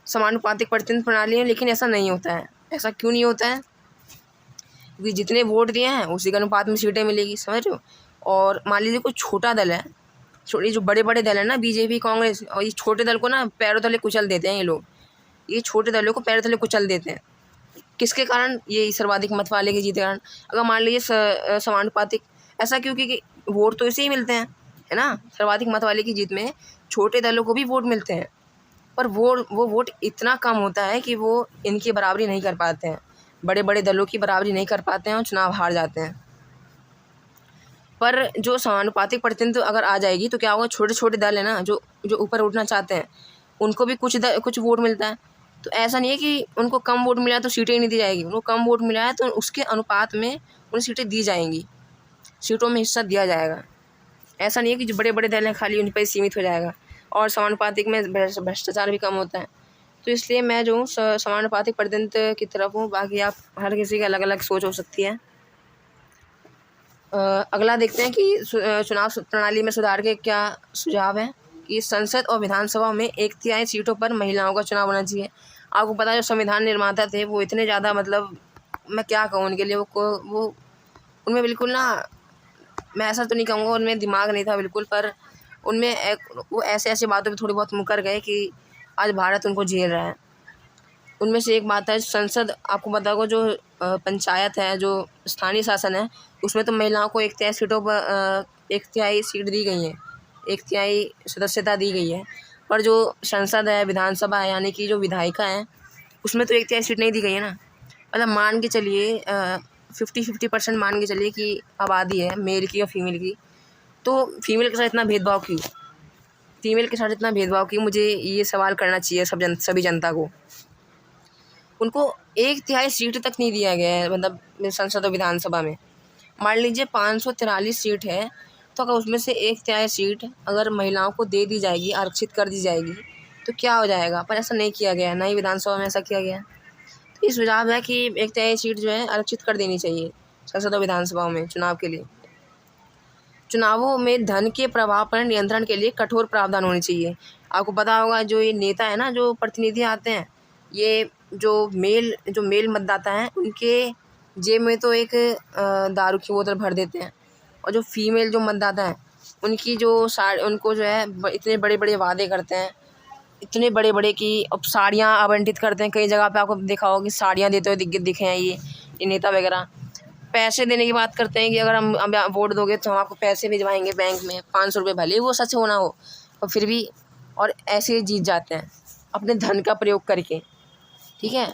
समानुपातिक प्रतिनिधित्व प्रणाली है, लेकिन ऐसा नहीं होता है। ऐसा क्यों नहीं होता है? क्योंकि जितने वोट दिए हैं उसी के अनुपात में सीटें मिलेगी, समझ रहे हो। और मान लीजिए कोई छोटा दल है, छोटे जो बड़े बड़े दल है ना, बीजेपी, कांग्रेस, और ये छोटे दल को ना पैरों तले कुचल देते हैं। ये लोग ये छोटे दलों को पैरों तले कुचल देते हैं। किसके कारण? ये सर्वाधिक मत वाले के जीत के कारण। अगर मान लीजिए समानुपातिक, ऐसा क्यों? क्योंकि वोट तो इसे ही मिलते हैं, है ना। सर्वाधिक मत वाले की जीत में छोटे दलों को भी वोट मिलते हैं। पर वो वोट इतना कम होता है कि वो इनकी बराबरी नहीं कर पाते हैं, बड़े बड़े दलों की बराबरी नहीं कर पाते हैं और चुनाव हार जाते हैं। पर जो समानुपातिक प्रतिनिधित्व अगर आ जाएगी तो क्या होगा, छोटे छोटे दल है ना जो जो ऊपर उठना चाहते हैं उनको भी कुछ वोट मिलता है। तो ऐसा नहीं है कि उनको कम वोट मिला तो सीटें ही नहीं दी जाएगी, उनको कम वोट मिला है तो उसके अनुपात में उन्हें सीटें दी जाएंगी, सीटों में हिस्सा दिया जाएगा। ऐसा नहीं है कि जो बड़े बड़े दल हैं खाली उन पर सीमित हो जाएगा। और समानुपातिक में भ्रष्टाचार भी कम होता है। तो इसलिए मैं जो हूँ समानुपातिक प्रतिनिधित्व की तरफ हूँ। बाकी आप हर किसी की अलग अलग सोच हो सकती है। अगला देखते हैं कि चुनाव प्रणाली में सुधार के क्या सुझाव हैं कि संसद और विधानसभा में 1/3 सीटों पर महिलाओं का चुनाव होना चाहिए। आपको पता है जो संविधान निर्माता थे वो इतने ज़्यादा, मतलब मैं क्या कहूँ उनके लिए, वो उनमें बिल्कुल ना, मैं ऐसा तो नहीं कहूँगा उनमें दिमाग नहीं था बिल्कुल, पर उनमें वो ऐसे ऐसे बातों पे थोड़ी बहुत मुकर गए कि आज भारत उनको झेल रहा है। उनमें से एक बात है संसद, आपको पता होगा जो पंचायत है, जो स्थानीय शासन है, उसमें तो महिलाओं को 1/3 सीटों पर 1/3 सीट दी गई है, 1/3 सदस्यता दी गई है। पर जो संसद है, विधानसभा है, यानी कि जो विधायिका है, उसमें तो 1/3 सीट नहीं दी गई है ना। मतलब मान के चलिए 50-50% मान के चलिए कि आबादी है मेल की और फीमेल की, तो फीमेल के साथ इतना भेदभाव क्यों? फीमेल के साथ इतना भेदभाव क्यों? मुझे ये सवाल करना चाहिए सभी जनता को। उनको 1/3 सीट तक नहीं दिया गया है, मतलब संसद और विधानसभा में। मान लीजिए 543 सीट है, तो अगर उसमें से 1/3 सीट अगर महिलाओं को दे दी जाएगी, आरक्षित कर दी जाएगी, तो क्या हो जाएगा? पर ऐसा नहीं किया गया, ना ही विधानसभा में ऐसा किया गया। तो ये सुझाव है कि 1/3 सीट जो है आरक्षित कर देनी चाहिए संसद और विधानसभाओं में चुनाव के लिए। चुनावों में धन के प्रवाह पर नियंत्रण के लिए कठोर प्रावधान होने चाहिए। आपको पता होगा जो ये नेता है ना, जो प्रतिनिधि आते हैं, ये जो मेल मतदाता हैं उनके जेब में तो एक दारू की बोतल भर देते हैं, और जो फीमेल जो मतदाता हैं उनकी जो उनको जो है इतने बड़े बड़े वादे करते हैं, इतने बड़े बड़े कि अब साड़ियाँ आवंटित करते हैं। कई जगह पे आपको देखा होगा कि साड़ियाँ देते हुए दिखे हैं ये नेता वगैरह। पैसे देने की बात करते हैं कि अगर हम वोट दोगे तो हम आपको पैसे भिजवाएंगे बैंक में 500 रुपये, भले ही वो सच होना हो, और फिर भी और ऐसे जीत जाते हैं अपने धन का प्रयोग करके। ठीक है,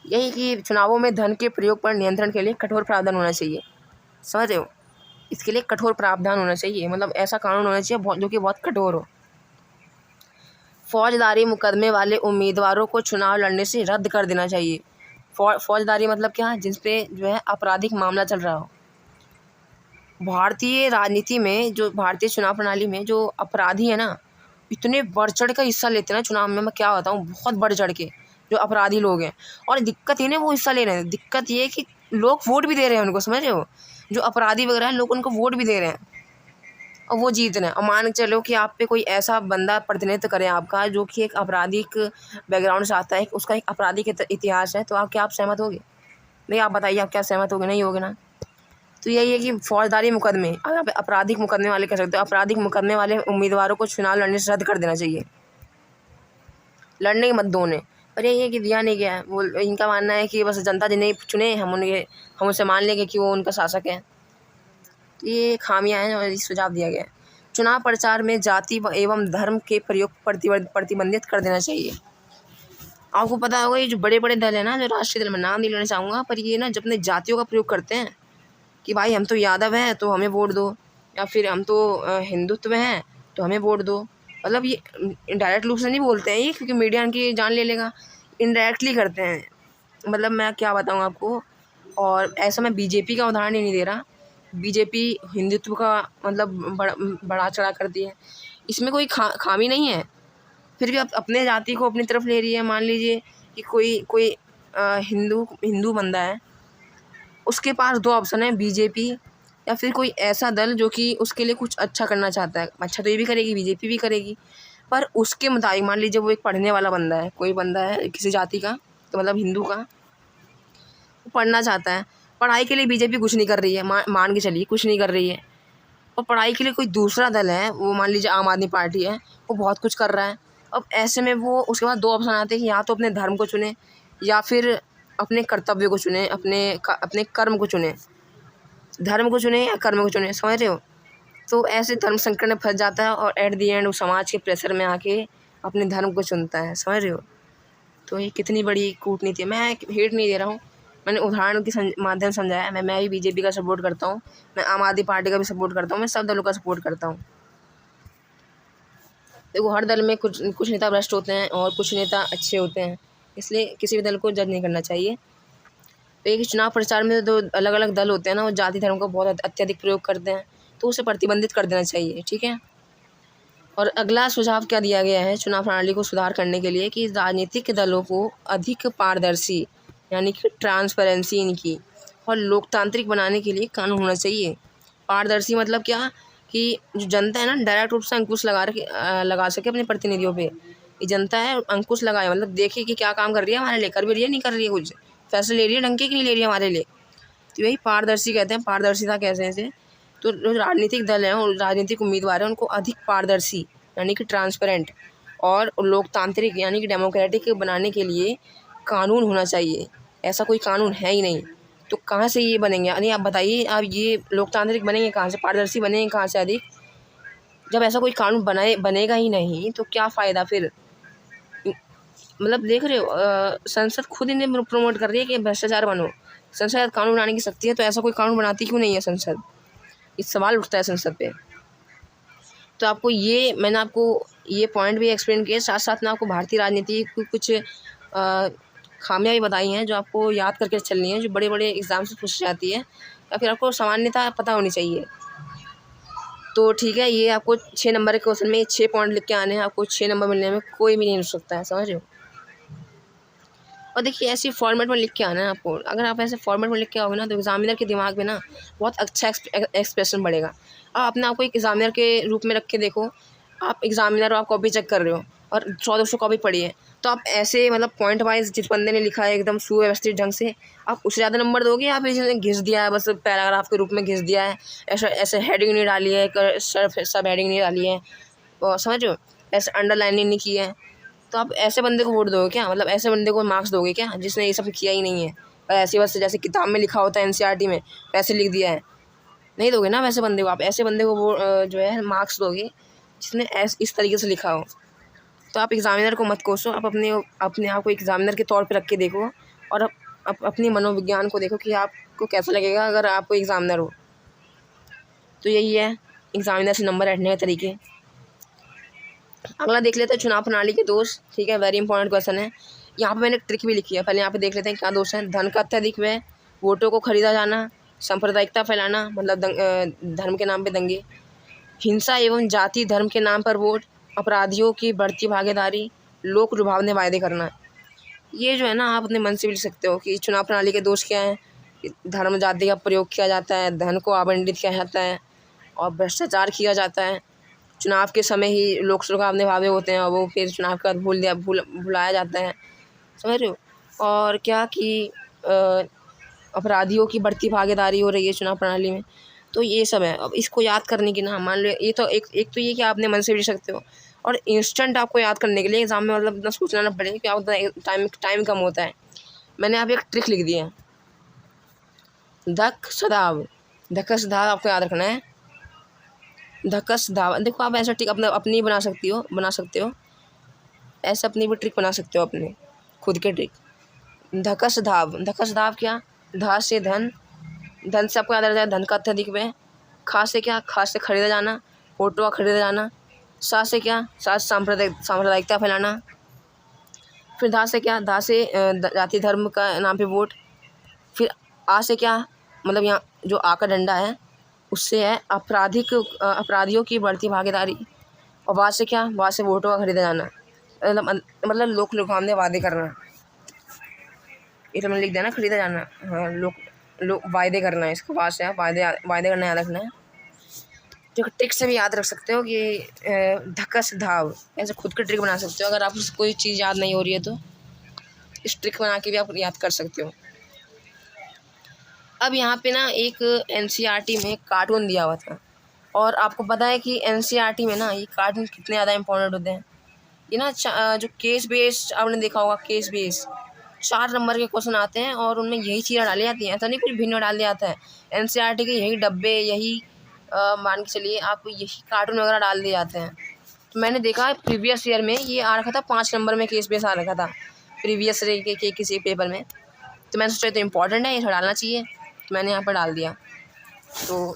यही कि चुनावों में धन के प्रयोग पर नियंत्रण के लिए कठोर प्रावधान होना चाहिए। समझ रहे हो? इसके लिए कठोर प्रावधान होना चाहिए, मतलब ऐसा कानून होना चाहिए जो कि बहुत कठोर हो। फौजदारी मुकदमे वाले उम्मीदवारों को चुनाव लड़ने से रद्द कर देना चाहिए। फौजदारी मतलब क्या? जिस पे जो है आपराधिक मामला चल रहा हो। भारतीय राजनीति में, जो भारतीय चुनाव प्रणाली में जो अपराधी है ना, इतने बढ़ चढ़ कर हिस्सा लेते हैं ना चुनाव में, मैं क्या बताऊँ, बहुत बढ़ चढ़ के जो अपराधी लोग हैं। और दिक्कत ये नहीं वो हिस्सा ले रहे हैं, दिक्कत ये है कि लोग वोट भी दे रहे हैं उनको। समझ रहे हो? जो अपराधी वगैरह हैं लोग उनको वोट भी दे रहे हैं और वो जीत रहे हैं। और मान के चलो कि आप पे कोई ऐसा बंदा प्रतिनिधित्व करे आपका जो कि एक आपराधिक बैकग्राउंड से आता है, उसका एक आपराधिक इतिहास है, तो आप सहमत होगे? नहीं, आप बताइए, आप क्या सहमत होगे? नहीं होगे ना। तो यही है कि फौजदारी मुकदमे, अगर आप आपराधिक मुकदमे वाले कह सकते हो, आपराधिक मुकदमे वाले उम्मीदवारों को चुनाव लड़ने से रद्द कर देना चाहिए। लड़ने ही मत दो उन्हें। पर यही है कि दिया नहीं गया। वो इनका मानना है कि बस जनता जिन्हें चुने हम उनसे मान लेंगे कि वो उनका शासक है। तो ये खामियां हैं और सुझाव दिया गया है। चुनाव प्रचार में जाति एवं धर्म के प्रयोग प्रतिबंधित कर देना चाहिए। आपको पता होगा ये जो बड़े बड़े दल है ना, जो राष्ट्रीय दल, में नाम नहीं लेना चाहूँगा, पर ये ना जब अपने जातियों का प्रयोग करते हैं कि भाई हम तो यादव हैं तो हमें वोट दो, या फिर हम तो हिंदुत्व हैं तो हमें वोट दो। मतलब ये इनडायरेक्ट रूप से नहीं बोलते हैं ये, क्योंकि मीडिया इनकी जान ले लेगा, इनडायरेक्टली करते हैं। मतलब मैं क्या बताऊँ आपको। और ऐसा मैं बीजेपी का उदाहरण ही नहीं दे रहा, बीजेपी हिंदुत्व का मतलब बढ़ा चढ़ा करती है, इसमें कोई खामी नहीं है, फिर भी आप अपने जाति को अपनी तरफ ले रही है। मान लीजिए कि कोई हिंदू बंदा है, उसके पास 2 ऑप्शन है, बीजेपी या फिर कोई ऐसा दल जो कि उसके लिए कुछ अच्छा करना चाहता है। अच्छा तो ये भी करेगी, बीजेपी भी करेगी, पर उसके मुताबिक मान लीजिए वो एक पढ़ने वाला बंदा है, कोई बंदा है किसी जाति का, तो मतलब हिंदू का, वो पढ़ना चाहता है। पढ़ाई के लिए बीजेपी कुछ नहीं कर रही है, मान के चलिए कुछ नहीं कर रही है। और पढ़ाई के लिए कोई दूसरा दल है, वो मान लीजिए आम आदमी पार्टी है, वो बहुत कुछ कर रहा है। अब ऐसे में वो उसके बाद 2 ऑप्शन आते हैं कि या तो अपने धर्म को चुने या फिर अपने कर्तव्य को चुने, अपने कर्म को चुने, धर्म को चुने या कर्म को चुने। समझ रहे हो? तो ऐसे धर्म संकट में फंस जाता है और एट दी एंड वो समाज के प्रेशर में आके अपने धर्म को चुनता है, समझ रहे हो। तो ये कितनी बड़ी कूटनीति है। मैं हेट नहीं दे रहा हूँ, मैंने उदाहरण के माध्यम समझाया है। मैं भी बीजेपी का सपोर्ट करता हूँ, मैं आम आदमी पार्टी का भी सपोर्ट करता हूँ, मैं सब दलों का सपोर्ट करता हूँ। देखो हर दल में कुछ नेता भ्रष्ट होते हैं और कुछ नेता अच्छे होते हैं, इसलिए किसी भी दल को जज नहीं करना चाहिए। तो एक चुनाव प्रचार में जो अलग अलग दल होते हैं ना, वो जाति धर्म का बहुत अत्यधिक प्रयोग करते हैं, तो उसे प्रतिबंधित कर देना चाहिए, ठीक है। और अगला सुझाव क्या दिया गया है चुनाव प्रणाली को सुधार करने के लिए, कि राजनीतिक दलों को अधिक पारदर्शी यानी कि ट्रांसपेरेंसी इनकी और लोकतांत्रिक बनाने के लिए कानून होना चाहिए। पारदर्शी मतलब क्या, कि जो जनता है ना डायरेक्ट रूप से अंकुश लगा सके अपने प्रतिनिधियों पे। ये जनता है अंकुश लगाए, मतलब देखे कि क्या काम कर रही है हमारे लिए, कर भी रही है नहीं कर रही है, कुछ फैसले ले रही है ढंग के नहीं ले रही है हमारे लिए। तो यही पारदर्शी कहते हैं, पारदर्शिता कहते हैं इसे। तो जो राजनीतिक दल हैं और राजनीतिक उम्मीदवार हैं उनको अधिक पारदर्शी यानी कि ट्रांसपेरेंट और लोकतांत्रिक यानी कि डेमोक्रेटिक बनाने के लिए कानून होना चाहिए। ऐसा कोई कानून है ही नहीं, तो कहाँ से ये बनेंगे? यानी आप बताइए, आप ये लोकतांत्रिक बनेंगे कहाँ से, पारदर्शी बनेंगे कहाँ से अधिक? जब ऐसा कोई कानून बनेगा ही नहीं तो क्या फ़ायदा फिर? मतलब देख रहे हो, संसद खुद इन्हें प्रमोट कर रही है कि भ्रष्टाचार बनो। संसद कानून बनाने की शक्ति है, तो ऐसा कोई कानून बनाती क्यों नहीं है संसद? इस सवाल उठता है संसद पे। तो आपको मैंने आपको ये पॉइंट भी एक्सप्लेन किए, साथ साथ में आपको भारतीय राजनीति की कुछ खामियां भी बताई हैं जो आपको याद करके चलनी है, जो बड़े बड़े एग्जाम से पूछी जाती है, या फिर आपको सामान्यता पता होनी चाहिए। तो ठीक है, ये आपको 6 नंबर के क्वेश्चन में 6 पॉइंट लिख के आने हैं, आपको 6 नंबर मिलने में कोई भी नहीं रुक सकता है, समझ रहे हो। और देखिए ऐसी फॉर्मेट में लिख के आना है आपको। अगर आप ऐसे फॉर्मेट में लिख के आओगे ना, तो एग्जामिनर के दिमाग में ना बहुत अच्छा एक्सप्रेशन बढ़ेगा। आप अपने आप को एक एग्जामिनर के रूप में रख के देखो, आप एग्जामिनर हो, आप कॉपी चेक कर रहे हो और 100-200 कॉपी पढ़ी है, तो आप ऐसे मतलब पॉइंट वाइज जिस बंदे ने लिखा है एकदम सुव्यवस्थित ढंग से, आप उससे ज़्यादा नंबर दोगे। आप इसने घिस दिया है, बस पैराग्राफ के रूप में घिस दिया है, ऐसा ऐसे हेडिंग नहीं डाली है, सब हेडिंग नहीं डाली है, और समझ रहे हो, ऐसे अंडरलाइनिंग नहीं की है, तो आप ऐसे बंदे को वोट दोगे क्या? मतलब ऐसे बंदे को मार्क्स दोगे क्या जिसने ये सब किया ही नहीं है, और ऐसी बस जैसे किताब में लिखा होता है एनसीईआरटी में वैसे लिख दिया है? नहीं दोगे ना वैसे बंदे को। आप ऐसे बंदे को वो जो है मार्क्स दोगे जिसने इस तरीके से लिखा हो। तो आप एग्जामिनर को मत कोसो, आप अपने आप को एग्जामिनर के तौर पे रख के देखो, और अपनी मनोविज्ञान को देखो कि आपको कैसा लगेगा अगर आप कोई एग्जामिनर हो। तो यही है एग्जामिनर से नंबर हटने के तरीके। अगला देख लेते हैं चुनाव प्रणाली के दोष, ठीक है, वेरी इंपॉर्टेंट क्वेश्चन है। यहाँ पे मैंने ट्रिक भी लिखी है, पहले यहाँ पे देख लेते हैं क्या दोष है। धन का अत्यधिक व्यय, वोटों को खरीदा जाना, सांप्रदायिकता फैलाना मतलब धर्म के नाम पे दंगे, हिंसा एवं जाति धर्म के नाम पर वोट, अपराधियों की बढ़ती भागीदारी, लोक लुभावने वायदे करना। ये जो है ना आप अपने मन से भी लिख सकते हो कि चुनाव प्रणाली के दोष क्या हैं। धर्म जाति का प्रयोग किया जाता है, धन को आवंटित किया जाता है और भ्रष्टाचार किया जाता है। चुनाव के समय ही लोग लुभावने भावे होते हैं और वो फिर चुनाव के बाद भुलाया जाता है, समझ रहे हो। और क्या कि अपराधियों की बढ़ती भागीदारी हो रही है चुनाव प्रणाली में। तो ये सब है। अब इसको याद करने की ना, मान लो ये तो एक तो ये कि आपने मन से भी लिख सकते हो, और इंस्टेंट आपको याद करने के लिए एग्जाम में मतलब इतना सोचना ना पड़े कि आप टाइम कम होता है। मैंने आप एक ट्रिक लिख दी है, धक सदाव आपको याद रखना है। धकस धावा, देखो आप ऐसा ट्रिक अपनी बना सकते हो, ऐसा अपनी भी ट्रिक बना सकते हो, अपने खुद के ट्रिक। धकस धाव क्या, धा से धन से आपको याद रहता है धन का अत्यधिक व्यय, खा से क्या, खा से खरीदा जाना, वोटों का खरीदा जाना, सा से क्या, सा सांप्रदायिकता फैलाना, फिर धा से क्या, धा से जाति धर्म का नाम पे वोट, फिर आ से क्या, मतलब यहाँ जो आ का डंडा है उससे है अपराधियों की बढ़ती भागीदारी, और वाद से क्या, वाद से वोटों का खरीदा जाना, मतलब लोक लुभावने वादे करना। ये तो मैंने लिख दिया ना, खरीदा जाना, हाँ, लोग वायदे करना है, इसको वाद से आप वायदे करना याद रखना है। जो ट्रिक से भी याद रख सकते हो कि धक्कस धाव, ऐसे खुद का ट्रिक बना सकते हो। अगर आप कोई चीज़ याद नहीं हो रही है तो इस ट्रिक बना के भी आप याद कर सकते हो। अब यहाँ पे ना एक एनसीईआरटी में कार्टून दिया हुआ था, और आपको पता है कि एनसीईआरटी में ना ये कार्टून कितने ज़्यादा इंपॉर्टेंट होते हैं। ये ना जो केस बेस्ड आपने देखा होगा, केस बेस्ड 4 नंबर के क्वेश्चन आते हैं और उनमें यही चीज़ें डाली जाती हैं, ऐसा नहीं कुछ भिन्न डाल दिया जाता है। एनसीईआरटी के यही डब्बे, यही मान के चलिए आप, यही कार्टून वगैरह डाल दिए जाते हैं। मैंने देखा प्रीवियस ईयर में ये आ रखा था 5 नंबर में केस बेस आ रखा था प्रीवियस ईयर के किसी पेपर में। तो मैंने सोचा तो इम्पोर्टेंट है, ये डालना चाहिए, तो मैंने यहाँ पर डाल दिया। तो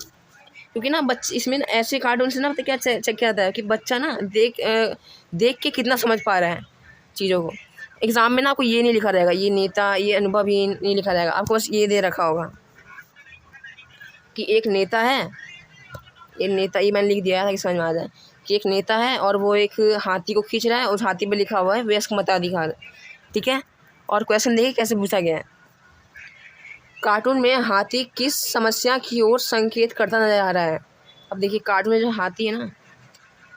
क्योंकि ना बच्चे इसमें ऐसे कार्टून से ना तो क्या चेक किया जाता है कि बच्चा ना देख के कितना समझ पा रहा है चीज़ों को। एग्ज़ाम में ना आपको ये नहीं लिखा रहेगा, ये नेता, ये अनुभवहीन नहीं लिखा रहेगा, आपको बस ये दे रखा होगा कि एक नेता है, ये नेता, ये मैंने लिख दिया था कि समझ में आ जाए कि एक नेता है और वो एक हाथी को खींच रहा है, उस हाथी पे लिखा हुआ है वयस्क मताधिकार। ठीक है, और क्वेश्चन देखिए कैसे पूछा गया है। कार्टून में हाथी किस समस्या की ओर संकेत करता नजर आ रहा है। अब देखिए कार्टून में जो हाथी है ना,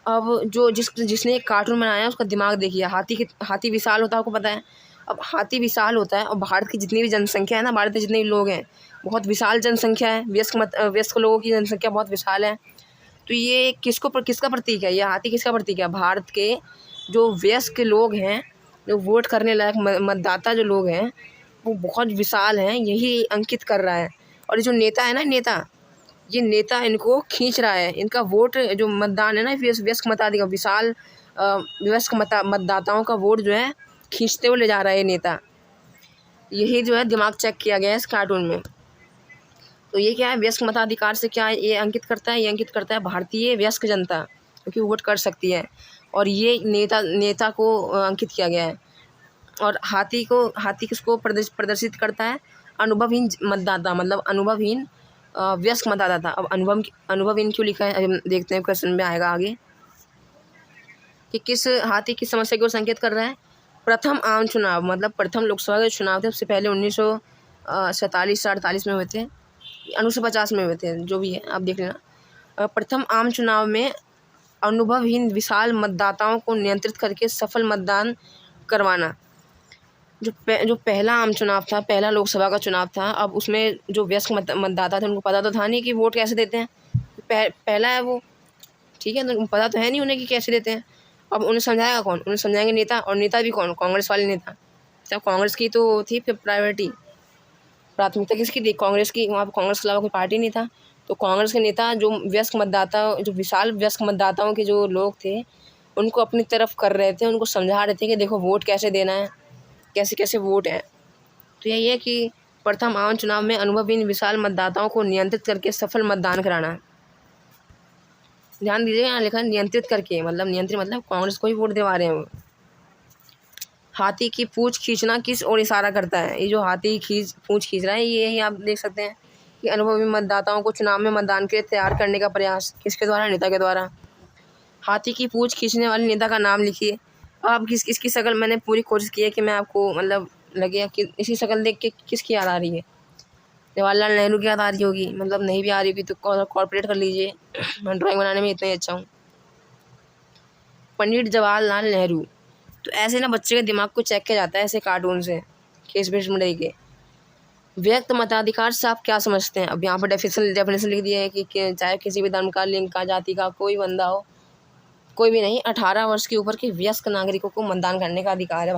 अब जो जिसने एक कार्टून बनाया उसका दिमाग देखिए। हाथी विशाल होता है, आपको पता है। अब हाथी विशाल होता है और भारत की जितनी भी जनसंख्या है ना, भारत में जितने भी लोग हैं, बहुत विशाल जनसंख्या है, वयस्क लोगों की जनसंख्या बहुत विशाल है। तो ये किसका प्रतीक है, ये हाथी किसका प्रतीक है? भारत के जो वयस्क लोग हैं, जो वोट करने लायक मतदाता जो लोग हैं, वो बहुत विशाल हैं, यही अंकित कर रहा है। और ये जो नेता है ना, ये नेता इनको खींच रहा है, इनका वोट जो मतदान है ना, वयस्क मताधिकार, विशाल वयस्क मतदाताओं का वोट जो है खींचते हुए ले जा रहा है ये नेता। यही जो है दिमाग चेक किया गया है इस कार्टून में। तो ये क्या है, वयस्क मताधिकार से क्या ये अंकित करता है? ये अंकित करता है भारतीय वयस्क जनता, क्योंकि वोट कर सकती है। और ये नेता को अंकित किया गया है। और हाथी किसको प्रदर्शित करता है? अनुभवहीन मतदाता, मतलब अनुभवहीन वयस्क मतदाता। अब अनुभवहीन क्यों लिखा है, अब देखते हैं, क्वेश्चन में आएगा आगे कि हाथी किस समस्या की ओर संकेत कर रहा है। प्रथम आम चुनाव, मतलब प्रथम लोकसभा के चुनाव थे, उससे पहले 1947-48 में हुए थे, 1950 में हुए थे, जो भी है आप देख लेना। प्रथम आम चुनाव में अनुभवहीन विशाल मतदाताओं को नियंत्रित करके सफल मतदान करवाना। जो पहला आम चुनाव था, पहला लोकसभा का चुनाव था, अब उसमें जो वयस्क मतदाता थे उनको पता तो था नहीं कि वोट कैसे देते हैं, पहला है वो। ठीक है, तो पता तो है नहीं उन्हें कि कैसे देते हैं। अब उन्हें समझाएगा कौन? उन्हें समझाएंगे नेता, और नेता भी कौन? कांग्रेस वाले नेता। तब कांग्रेस की तो थी फिर प्राथमिकता किसकी थी? कांग्रेस की। वहाँ पर कांग्रेस के अलावा कोई पार्टी नहीं था। तो कांग्रेस के नेता जो विशाल वयस्क मतदाताओं के जो लोग थे उनको अपनी तरफ कर रहे थे, उनको समझा रहे थे कि देखो वोट कैसे देना है, कैसे कैसे वोट है। तो यही है कि प्रथम आम चुनाव में अनुभवहीन विशाल मतदाताओं को नियंत्रित करके सफल मतदान कराना। ध्यान दीजिए, यहाँ लिखा नियंत्रित करके, मतलब नियंत्रित मतलब कांग्रेस को ही वोट दिलवा रहे हैं वो। हाथी की पूंछ खींचना किस ओर इशारा करता है? ये जो हाथी पूंछ खींच रहा है, ये ही आप देख सकते हैं कि अनुभवी मतदाताओं को चुनाव में मतदान के लिए तैयार करने का प्रयास किसके द्वारा? नेता के द्वारा। हाथी की पूंछ खींचने वाले नेता का नाम लिखिए। अब इसकी शक्ल मैंने पूरी कोशिश की है कि मैं आपको मतलब लगे कि इसी शक्ल देख के किसकी याद आ रही है? जवाहरलाल नेहरू की याद आ रही होगी, मतलब नहीं भी आ रही होगी तो कॉर्पोरेट कर लीजिए, मैं ड्राइंग बनाने में इतना ही अच्छा हूँ। पंडित जवाहरलाल नेहरू। तो ऐसे ना बच्चे के दिमाग को चेक किया जाता है ऐसे कार्टून से, केस बेस्ड में के। व्यक्त मताधिकार से आप क्या समझते हैं? अब यहाँ पर डेफिनेशन लिख दिया है कि चाहे किसी भी धर्म का, लिंग का, जाति का कोई बंदा हो, कोई भी नहीं, 18 वर्ष के ऊपर के वयस्क नागरिकों को मतदान करने का अधिकार है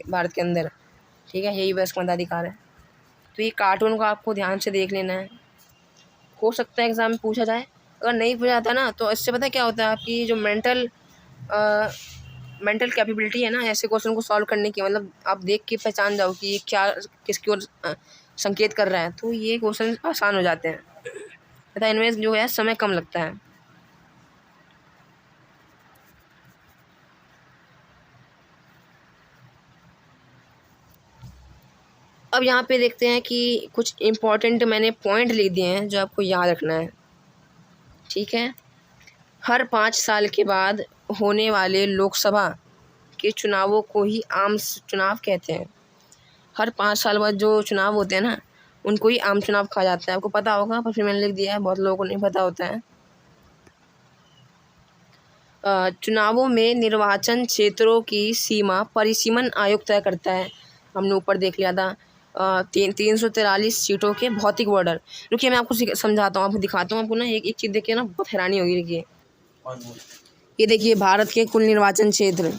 भारत के अंदर। ठीक है, यही वयस्क मताधिकार है। तो ये कार्टून को आपको ध्यान से देख लेना है, हो सकता है एग्ज़ाम में पूछा जाए। अगर नहीं पूछा जाता ना तो इससे पता क्या होता है, आपकी जो मेंटल कैपेबिलिटी है ना ऐसे क्वेश्चन को सॉल्व करने की, मतलब आप देख के पहचान जाओ कि ये क्या किसकी ओर संकेत कर रहा है, तो ये क्वेश्चन आसान हो जाते हैं तथा इनमें जो है समय कम लगता है। अब यहाँ पे देखते हैं कि कुछ इम्पोर्टेंट मैंने पॉइंट लिख दिए हैं जो आपको याद रखना है। ठीक है, हर 5 साल के बाद होने वाले लोकसभा के चुनावों को ही आम चुनाव कहते हैं। हर 5 साल बाद जो चुनाव होते हैं ना उनको ही आम चुनाव कहा जाता है। आपको पता होगा पर फिर मैंने लिख दिया है, बहुत लोगों को नहीं पता होता है। चुनावों में निर्वाचन क्षेत्रों की सीमा परिसीमन आयोग तय करता है। हमने ऊपर देख लिया था 343 सीटों के भौतिक बॉर्डर। रुकिए मैं आपको समझाता हूँ, आपको दिखाता हूँ। आपको ना एक चीज़ देख के ना बहुत हैरानी होगी। देखिए ये देखिए भारत के कुल निर्वाचन क्षेत्र,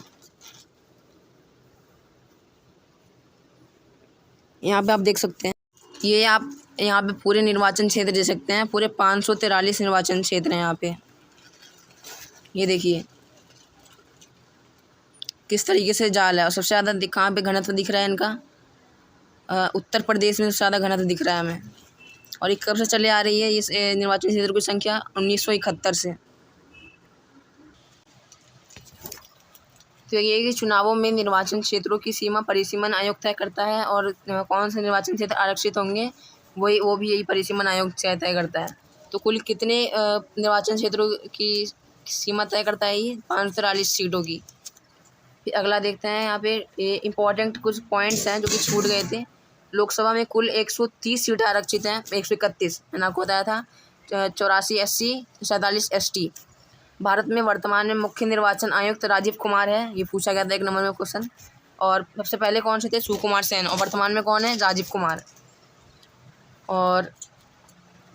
यहाँ पे आप देख सकते हैं। ये आप यहाँ पे पूरे निर्वाचन क्षेत्र दे सकते हैं, पूरे 543 निर्वाचन क्षेत्र हैं यहाँ पे। ये देखिए किस तरीके से जाल है। और सबसे ज़्यादा कहाँ पे घनत्व दिख रहा है इनका, उत्तर प्रदेश में सबसे ज़्यादा घनत्व दिख रहा है हमें। और ये कब से चले आ रही है इस निर्वाचन क्षेत्र की संख्या 1971 से। तो ये कि चुनावों में निर्वाचन क्षेत्रों की सीमा परिसीमन आयोग तय करता है, और कौन से निर्वाचन क्षेत्र आरक्षित होंगे वो भी यही परिसीमन आयोग तय करता है। तो कुल कितने निर्वाचन क्षेत्रों की सीमा तय करता है ये, 543 सीटों की। फिर अगला देखते हैं, यहाँ पे इम्पोर्टेंट कुछ पॉइंट्स हैं जो कि छूट गए थे। लोकसभा में कुल 130 सीटें आरक्षित हैं, 131 मैंने आपको बताया था, 84 SC, 47 ST। भारत में वर्तमान में मुख्य निर्वाचन आयुक्त राजीव कुमार है, ये पूछा गया था 1 नंबर में क्वेश्चन। और सबसे पहले कौन से थे, सुकुमार सेन, और वर्तमान में कौन है, राजीव कुमार। और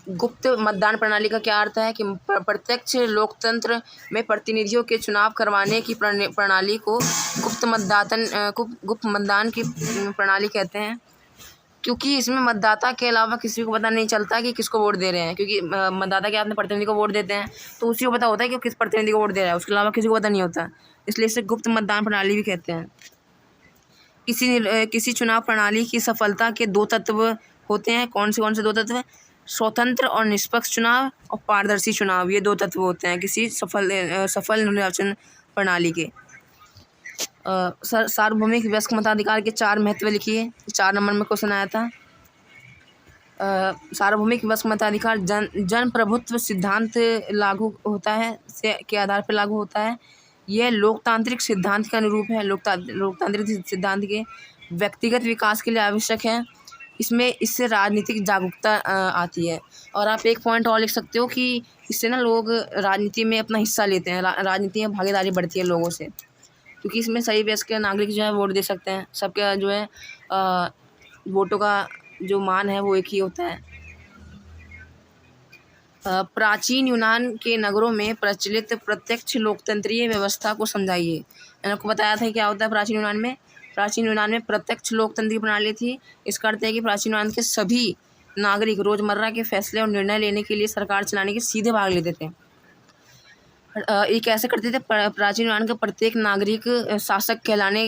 गुप्त मतदान प्रणाली का क्या अर्थ है कि प्रत्यक्ष लोकतंत्र में प्रतिनिधियों के चुनाव करवाने की प्रणाली को गुप्त मतदान की प्रणाली कहते हैं, क्योंकि इसमें मतदाता के अलावा किसी को पता नहीं चलता कि किसको वोट दे रहे हैं। क्योंकि मतदाता के अपने प्रतिनिधि को वोट देते हैं तो उसी को पता होता है कि किस प्रतिनिधि को वोट दे रहा है, उसके अलावा किसी को पता नहीं होता, इसलिए इसे गुप्त मतदान प्रणाली भी कहते हैं। किसी चुनाव प्रणाली की सफलता के 2 तत्व होते हैं। कौन से 2 तत्व? स्वतंत्र और निष्पक्ष चुनाव और पारदर्शी चुनाव, ये 2 तत्व होते हैं किसी सफल निर्वाचन प्रणाली के। सार्वभौमिक वयस्क मताधिकार के 4 महत्व लिखिए, 4 नंबर में क्वेश्चन आया था। सार्वभौमिक वयस्क मताधिकार जन प्रभुत्व सिद्धांत लागू होता है के आधार पर लागू होता है। यह लोकतांत्रिक सिद्धांत के अनुरूप है, लोकतांत्रिक सिद्धांत के व्यक्तिगत विकास के लिए आवश्यक है। इससे राजनीतिक जागरूकता आती है। और आप एक पॉइंट और लिख सकते हो कि इससे ना लोग राजनीति में अपना हिस्सा लेते हैं, राजनीति में भागीदारी बढ़ती है लोगों से, क्योंकि इसमें सही वयस्क के नागरिक जो है वोट दे सकते हैं। सबका जो है वोटों का जो मान है वो एक ही होता है। प्राचीन यूनान के नगरों में प्रचलित प्रत्यक्ष लोकतंत्रीय व्यवस्था को समझाइए। मैंने आपको बताया था क्या होता है प्राचीन यूनान में। प्राचीन यूनान में प्रत्यक्ष लोकतंत्रीय प्रणाली थी। इसका अर्थ है कि प्राचीन यूनान के सभी नागरिक रोजमर्रा के फैसले और निर्णय लेने के लिए सरकार चलाने के सीधे भाग लेते थे। ये कैसे करते थे? प्राचीन यूनान का प्रत्येक नागरिक शासक कहलाने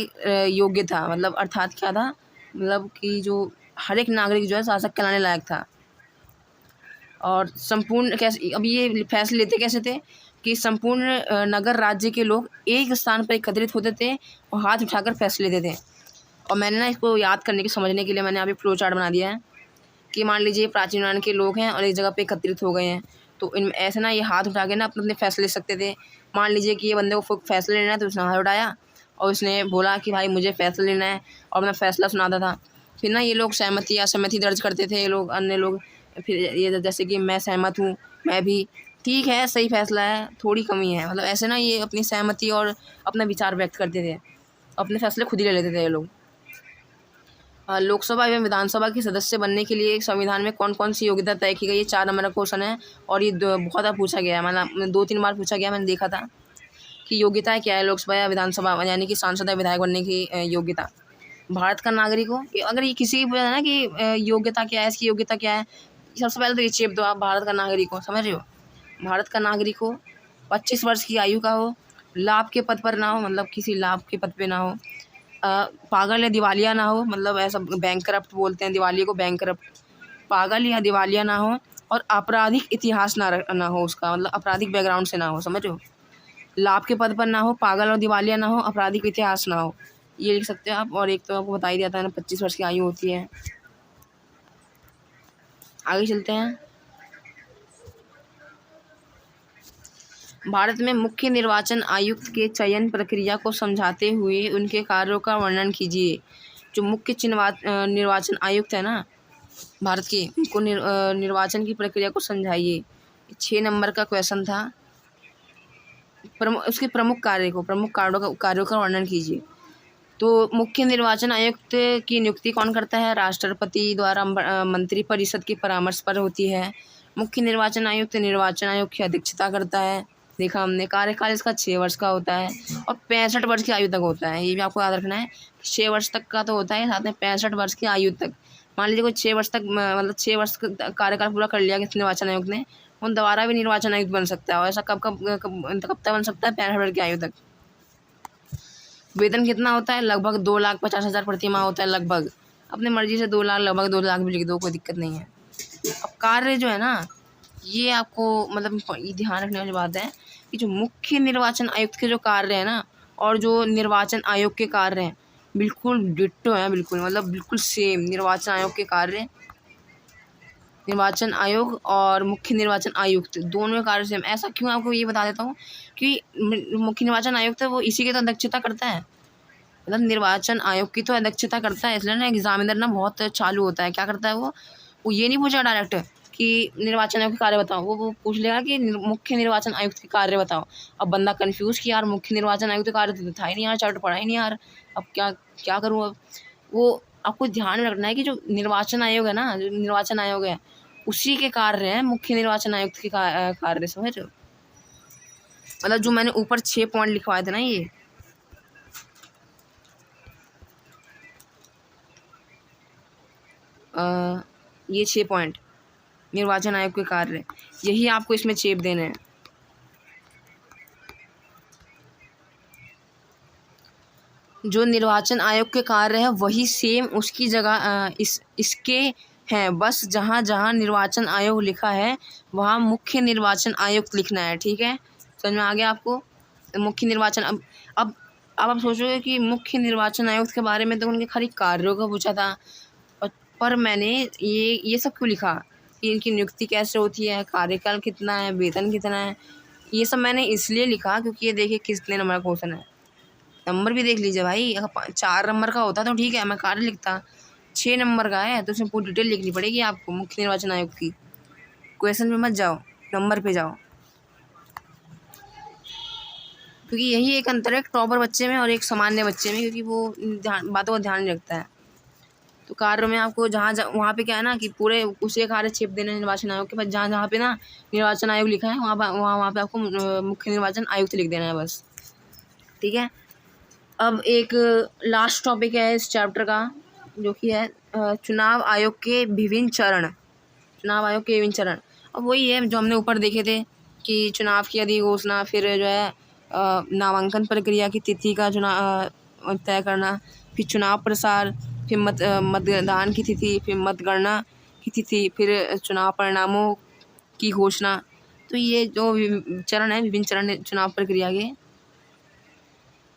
योग्य था। मतलब अर्थात क्या था, मतलब कि जो हर एक नागरिक जो है शासक कहलाने लायक था। और संपूर्ण कैसे, अब ये फैसले लेते कैसे थे कि संपूर्ण नगर राज्य के लोग एक स्थान पर एकत्रित होते थे और हाथ उठाकर फैसले लेते थे। और मैंने ना इसको याद करने की, समझने के लिए मैंने यहाँ पे फ्लो चार्ट बना दिया है कि मान लीजिए प्राचीन यूनान के लोग हैं और एक जगह पे एकत्रित हो गए हैं, तो इन ऐसे ना ये हाथ उठा के ना अपने अपने फैसले ले सकते थे। मान लीजिए कि ये बंदे को फैसला लेना है तो उसने हाथ उठाया और उसने बोला कि भाई मुझे फैसला लेना है, और अपना फैसला सुनाता था। फिर ना ये लोग सहमति या असहमति दर्ज करते थे, ये लोग अन्य लोग। फिर ये जैसे कि मैं सहमत हूँ, मैं भी, ठीक है, सही फैसला है, थोड़ी कमी है, मतलब ऐसे ना ये अपनी सहमति और अपना विचार व्यक्त करते थे, अपने फैसले खुद ही ले लेते थे ये लोग। लोकसभा एवं विधानसभा के सदस्य बनने के लिए संविधान में कौन कौन सी योग्यता तय की गई है? 4 नंबर का क्वेश्चन है और ये बहुत बार पूछा गया है, मतलब 2-3 बार पूछा गया, मैंने देखा था कि योग्यता क्या है लोकसभा या विधानसभा यानी कि सांसद या विधायक बनने की योग्यता। भारत का नागरिक हो, अगर ये किसी भी ना कि योग्यता क्या है, इसकी योग्यता क्या है, सबसे पहले तो ये चेप दो आप, भारत का नागरिक हो, समझ रहे हो, भारत का नागरिक हो, 25 वर्ष की आयु का हो, लाभ के पद पर ना हो, मतलब किसी लाभ के पद पे ना हो, पागल या दिवालिया ना हो, मतलब ऐसा बैंकरप्ट बोलते हैं दिवालिया को, बैंकरप्ट, पागल या दिवालिया ना हो, और आपराधिक इतिहास ना हो उसका, मतलब आपराधिक बैकग्राउंड से ना हो, समझ हो, लाभ के पद पर ना हो, पागल और दिवालिया ना हो, आपराधिक इतिहास ना हो, ये लिख सकते हो आप। और एक तो आपको बता ही दिया था ना 25 वर्ष की आयु होती है। आगे चलते हैं। भारत में मुख्य निर्वाचन आयुक्त के चयन प्रक्रिया को समझाते हुए उनके कार्यों का वर्णन कीजिए। जो मुख्य निर्वाचन आयुक्त है ना भारत के, उनको निर्वाचन की प्रक्रिया को समझाइए। 6 नंबर का क्वेश्चन था। उसके प्रमुख कार्यों का वर्णन कीजिए। तो मुख्य निर्वाचन आयुक्त की नियुक्ति कौन करता है? राष्ट्रपति द्वारा मंत्री परिषद की परामर्श पर होती है। मुख्य निर्वाचन आयुक्त निर्वाचन आयोग की अध्यक्षता करता है। देखा हमने, कार्यकाल इसका 6 वर्ष का होता है और 65 वर्ष की आयु तक होता है। ये भी आपको याद रखना है, 6 वर्ष तक का तो होता है, साथ में 65 वर्ष की आयु तक। मान लीजिए कोई 6 वर्ष तक, मतलब 6 वर्ष का कार्यकाल पूरा कर लिया किसी निर्वाचन आयुक्त ने, वो दोबारा भी निर्वाचन आयुक्त बन सकता है। और ऐसा कब तक बन सकता है? 65 वर्ष की आयु तक। वेतन कितना होता है? लगभग 2,50,000 प्रति माह होता है लगभग। अपनी मर्जी से 2 लाख, लगभग 2 लाख भी लिख दो, कोई दिक्कत नहीं है। अब कार्य जो है ना, ये आपको मतलब ये ध्यान रखने वाली बात है कि जो मुख्य निर्वाचन आयुक्त के जो कार्य है ना और जो निर्वाचन आयोग के कार्य हैं, बिल्कुल डिट्टो हैं, बिल्कुल मतलब बिल्कुल सेम। निर्वाचन आयोग के कार्य, निर्वाचन आयोग और मुख्य निर्वाचन आयुक्त दोनों के कार्य सेम। ऐसा क्यों? आपको ये बता देता हूँ कि मुख्य निर्वाचन आयुक्त है वो इसी की तो अध्यक्षता करता है, मतलब निर्वाचन आयोग की तो अध्यक्षता करता है। इसलिए ना एग्जामिनर ना बहुत चालू होता है, क्या करता है वो ये नहीं पूछा डायरेक्ट कि निर्वाचन आयोग के कार्य बताओ, वो पूछ लेगा कि मुख्य निर्वाचन आयुक्त के कार्य बताओ। अब बंदा कंफ्यूज कि यार मुख्य निर्वाचन आयुक्त के कार्य तो था ही नहीं यार, चार्ट पढ़ा ही नहीं यार, अब क्या करूँ। अब वो आपको ध्यान में रखना है कि जो निर्वाचन आयोग है ना, जो निर्वाचन आयोग है उसी के कार्य हैं मुख्य निर्वाचन आयुक्त के कार्य, समझ रहे हो? मतलब जो मैंने ऊपर 6 पॉइंट लिखवाए थे ना, ये 6 पॉइंट निर्वाचन आयोग के कार्य, यही आपको इसमें चेप देने हैं। जो निर्वाचन आयोग के कार्य है वही सेम उसकी जगह इसके हैं, बस जहाँ जहाँ निर्वाचन आयोग लिखा है वहाँ मुख्य निर्वाचन आयुक्त लिखना है, ठीक है? समझ में आ गया आपको? मुख्य निर्वाचन अब आप सोचोगे कि मुख्य निर्वाचन आयुक्त के बारे में तो उनके खाली कार्यों का पूछा था, पर मैंने ये सब क्यों लिखा कि इनकी नियुक्ति कैसे होती है, कार्यकाल कितना है, वेतन कितना है, ये सब मैंने इसलिए लिखा क्योंकि ये देखिए कितने नंबर का क्वेश्चन है। नंबर भी देख लीजिए भाई, अगर 4 नंबर का होता तो ठीक है मैं कार्य लिखता, 6 नंबर का है तो उसमें पूरी डिटेल लिखनी पड़ेगी आपको मुख्य निर्वाचन आयोग की। क्वेश्चन पे मत जाओ, नंबर पे जाओ, क्योंकि यही एक अंतर है टॉपर बच्चे में और एक सामान्य बच्चे में, क्योंकि वो बातों का ध्यान नहीं रखता है। तो कार्य में आपको जहाँ वहाँ पे क्या है ना कि पूरे उसी कार्य छेप देना निर्वाचन आयोग के पास, जहाँ जहाँ पे ना निर्वाचन आयोग लिखा है वहाँ पे आपको मुख्य निर्वाचन आयुक्त लिख देना है बस, ठीक है? अब एक लास्ट टॉपिक है इस चैप्टर का, जो कि है चुनाव आयोग के विभिन्न चरण। चुनाव आयोग के विभिन्न चरण अब वही है जो हमने ऊपर देखे थे कि चुनाव की अधिघोषणा, फिर जो है नामांकन प्रक्रिया की तिथि का चुनाव तय करना, फिर चुनाव प्रसार, फिर मतदान की तिथि, फिर मतगणना की तिथि, फिर चुनाव परिणामों की घोषणा। तो ये जो चरण है, विभिन्न चरण चुनाव प्रक्रिया के,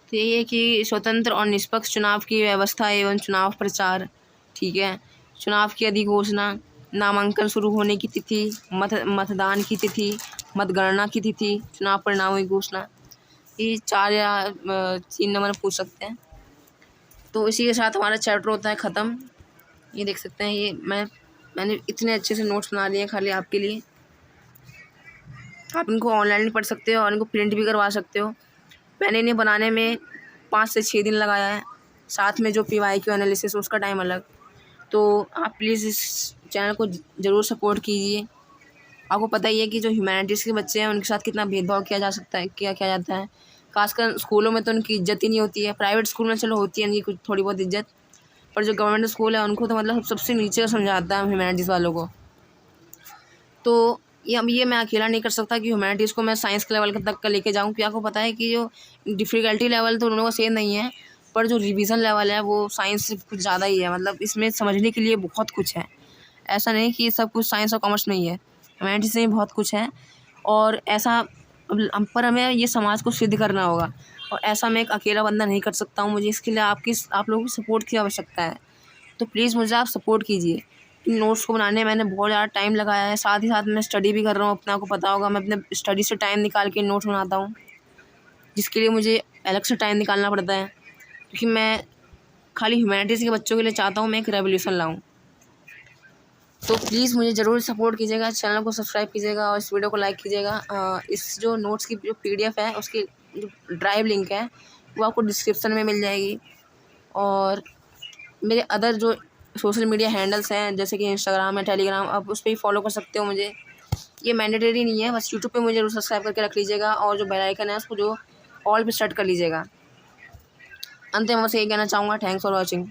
तो ये कि स्वतंत्र और निष्पक्ष चुनाव की व्यवस्था एवं चुनाव प्रचार, ठीक है? चुनाव की अधिघोषणा, नामांकन शुरू होने की तिथि, मतदान की तिथि, मतगणना की तिथि, चुनाव परिणामों की घोषणा, ये 4 या 3 नंबर पूछ सकते हैं। तो इसी के साथ हमारा चैप्टर होता है ख़त्म। ये देख सकते हैं, ये मैंने इतने अच्छे से नोट्स बना दिए हैं खाली आपके लिए। आप इनको ऑनलाइन भी पढ़ सकते हो और इनको प्रिंट भी करवा सकते हो। मैंने इन्हें बनाने में 5 से 6 दिन लगाया है, साथ में जो PYQ एनालिसिस उसका टाइम अलग। तो आप प्लीज़ इस चैनल को ज़रूर सपोर्ट कीजिए। आपको पता ही है कि जो ह्यूमैनिटीज़ के बच्चे हैं उनके साथ कितना भेदभाव किया जाता है। खासकर स्कूलों में तो उनकी इज्जत ही नहीं होती है। प्राइवेट स्कूल में चलो होती है उनकी कुछ थोड़ी बहुत इज्जत, पर जो गवर्नमेंट स्कूल है उनको तो मतलब सबसे नीचे समझाता है ह्यूमैनिटीज़ वालों को। तो ये मैं अकेला नहीं कर सकता कि ह्यूमैनिटीज़ को मैं साइंस के लेवल तक का लेके जाऊँ, क्योंकि आपको पता है कि जो डिफ़िकल्टी लेवल तो उन लोगों का सेम नहीं है, पर जो रिवीजन लेवल है वो साइंस से कुछ ज़्यादा ही है। मतलब इसमें समझने के लिए बहुत कुछ है, ऐसा नहीं कि सब कुछ साइंस और कॉमर्स में ही है, ह्यूमैनिटीज़ में बहुत कुछ है। और ऐसा पर हमें ये समाज को सिद्ध करना होगा, और ऐसा मैं एक अकेला बंदा नहीं कर सकता हूँ। मुझे इसके लिए आप लोगों की सपोर्ट की आवश्यकता है। तो प्लीज़ मुझे आप सपोर्ट कीजिए। इन नोट्स को बनाने में मैंने बहुत ज़्यादा टाइम लगाया है, साथ ही साथ मैं स्टडी भी कर रहा हूँ अपना। आपको पता होगा मैं अपने स्टडी से टाइम निकाल के नोट्स बनाता हूँ, जिसके लिए मुझे अलग से टाइम निकालना पड़ता है, क्योंकि मैं खाली ह्यूमैनिटीज़ के बच्चों के लिए चाहता हूँ मैं एक रेवोल्यूशन लाऊँ। तो प्लीज़ मुझे ज़रूर सपोर्ट कीजिएगा, चैनल को सब्सक्राइब कीजिएगा और इस वीडियो को लाइक कीजिएगा। इस जो नोट्स की जो PDF है उसकी जो ड्राइव लिंक है वो आपको डिस्क्रिप्शन में मिल जाएगी। और मेरे अदर जो सोशल मीडिया हैंडल्स हैं जैसे कि इंस्टाग्राम है, टेलीग्राम, आप उस पर भी फॉलो कर सकते हो मुझे। ये मैंडेटरी नहीं है, बस यूट्यूब पे मुझे जरूर सब्सक्राइब करके रख लीजिएगा, और जो बेल आइकन है उसको जो ऑल पे सेट कर लीजिएगा। अंत में बस यही कहना चाहूँगा, थैंक्स फॉर वॉचिंग।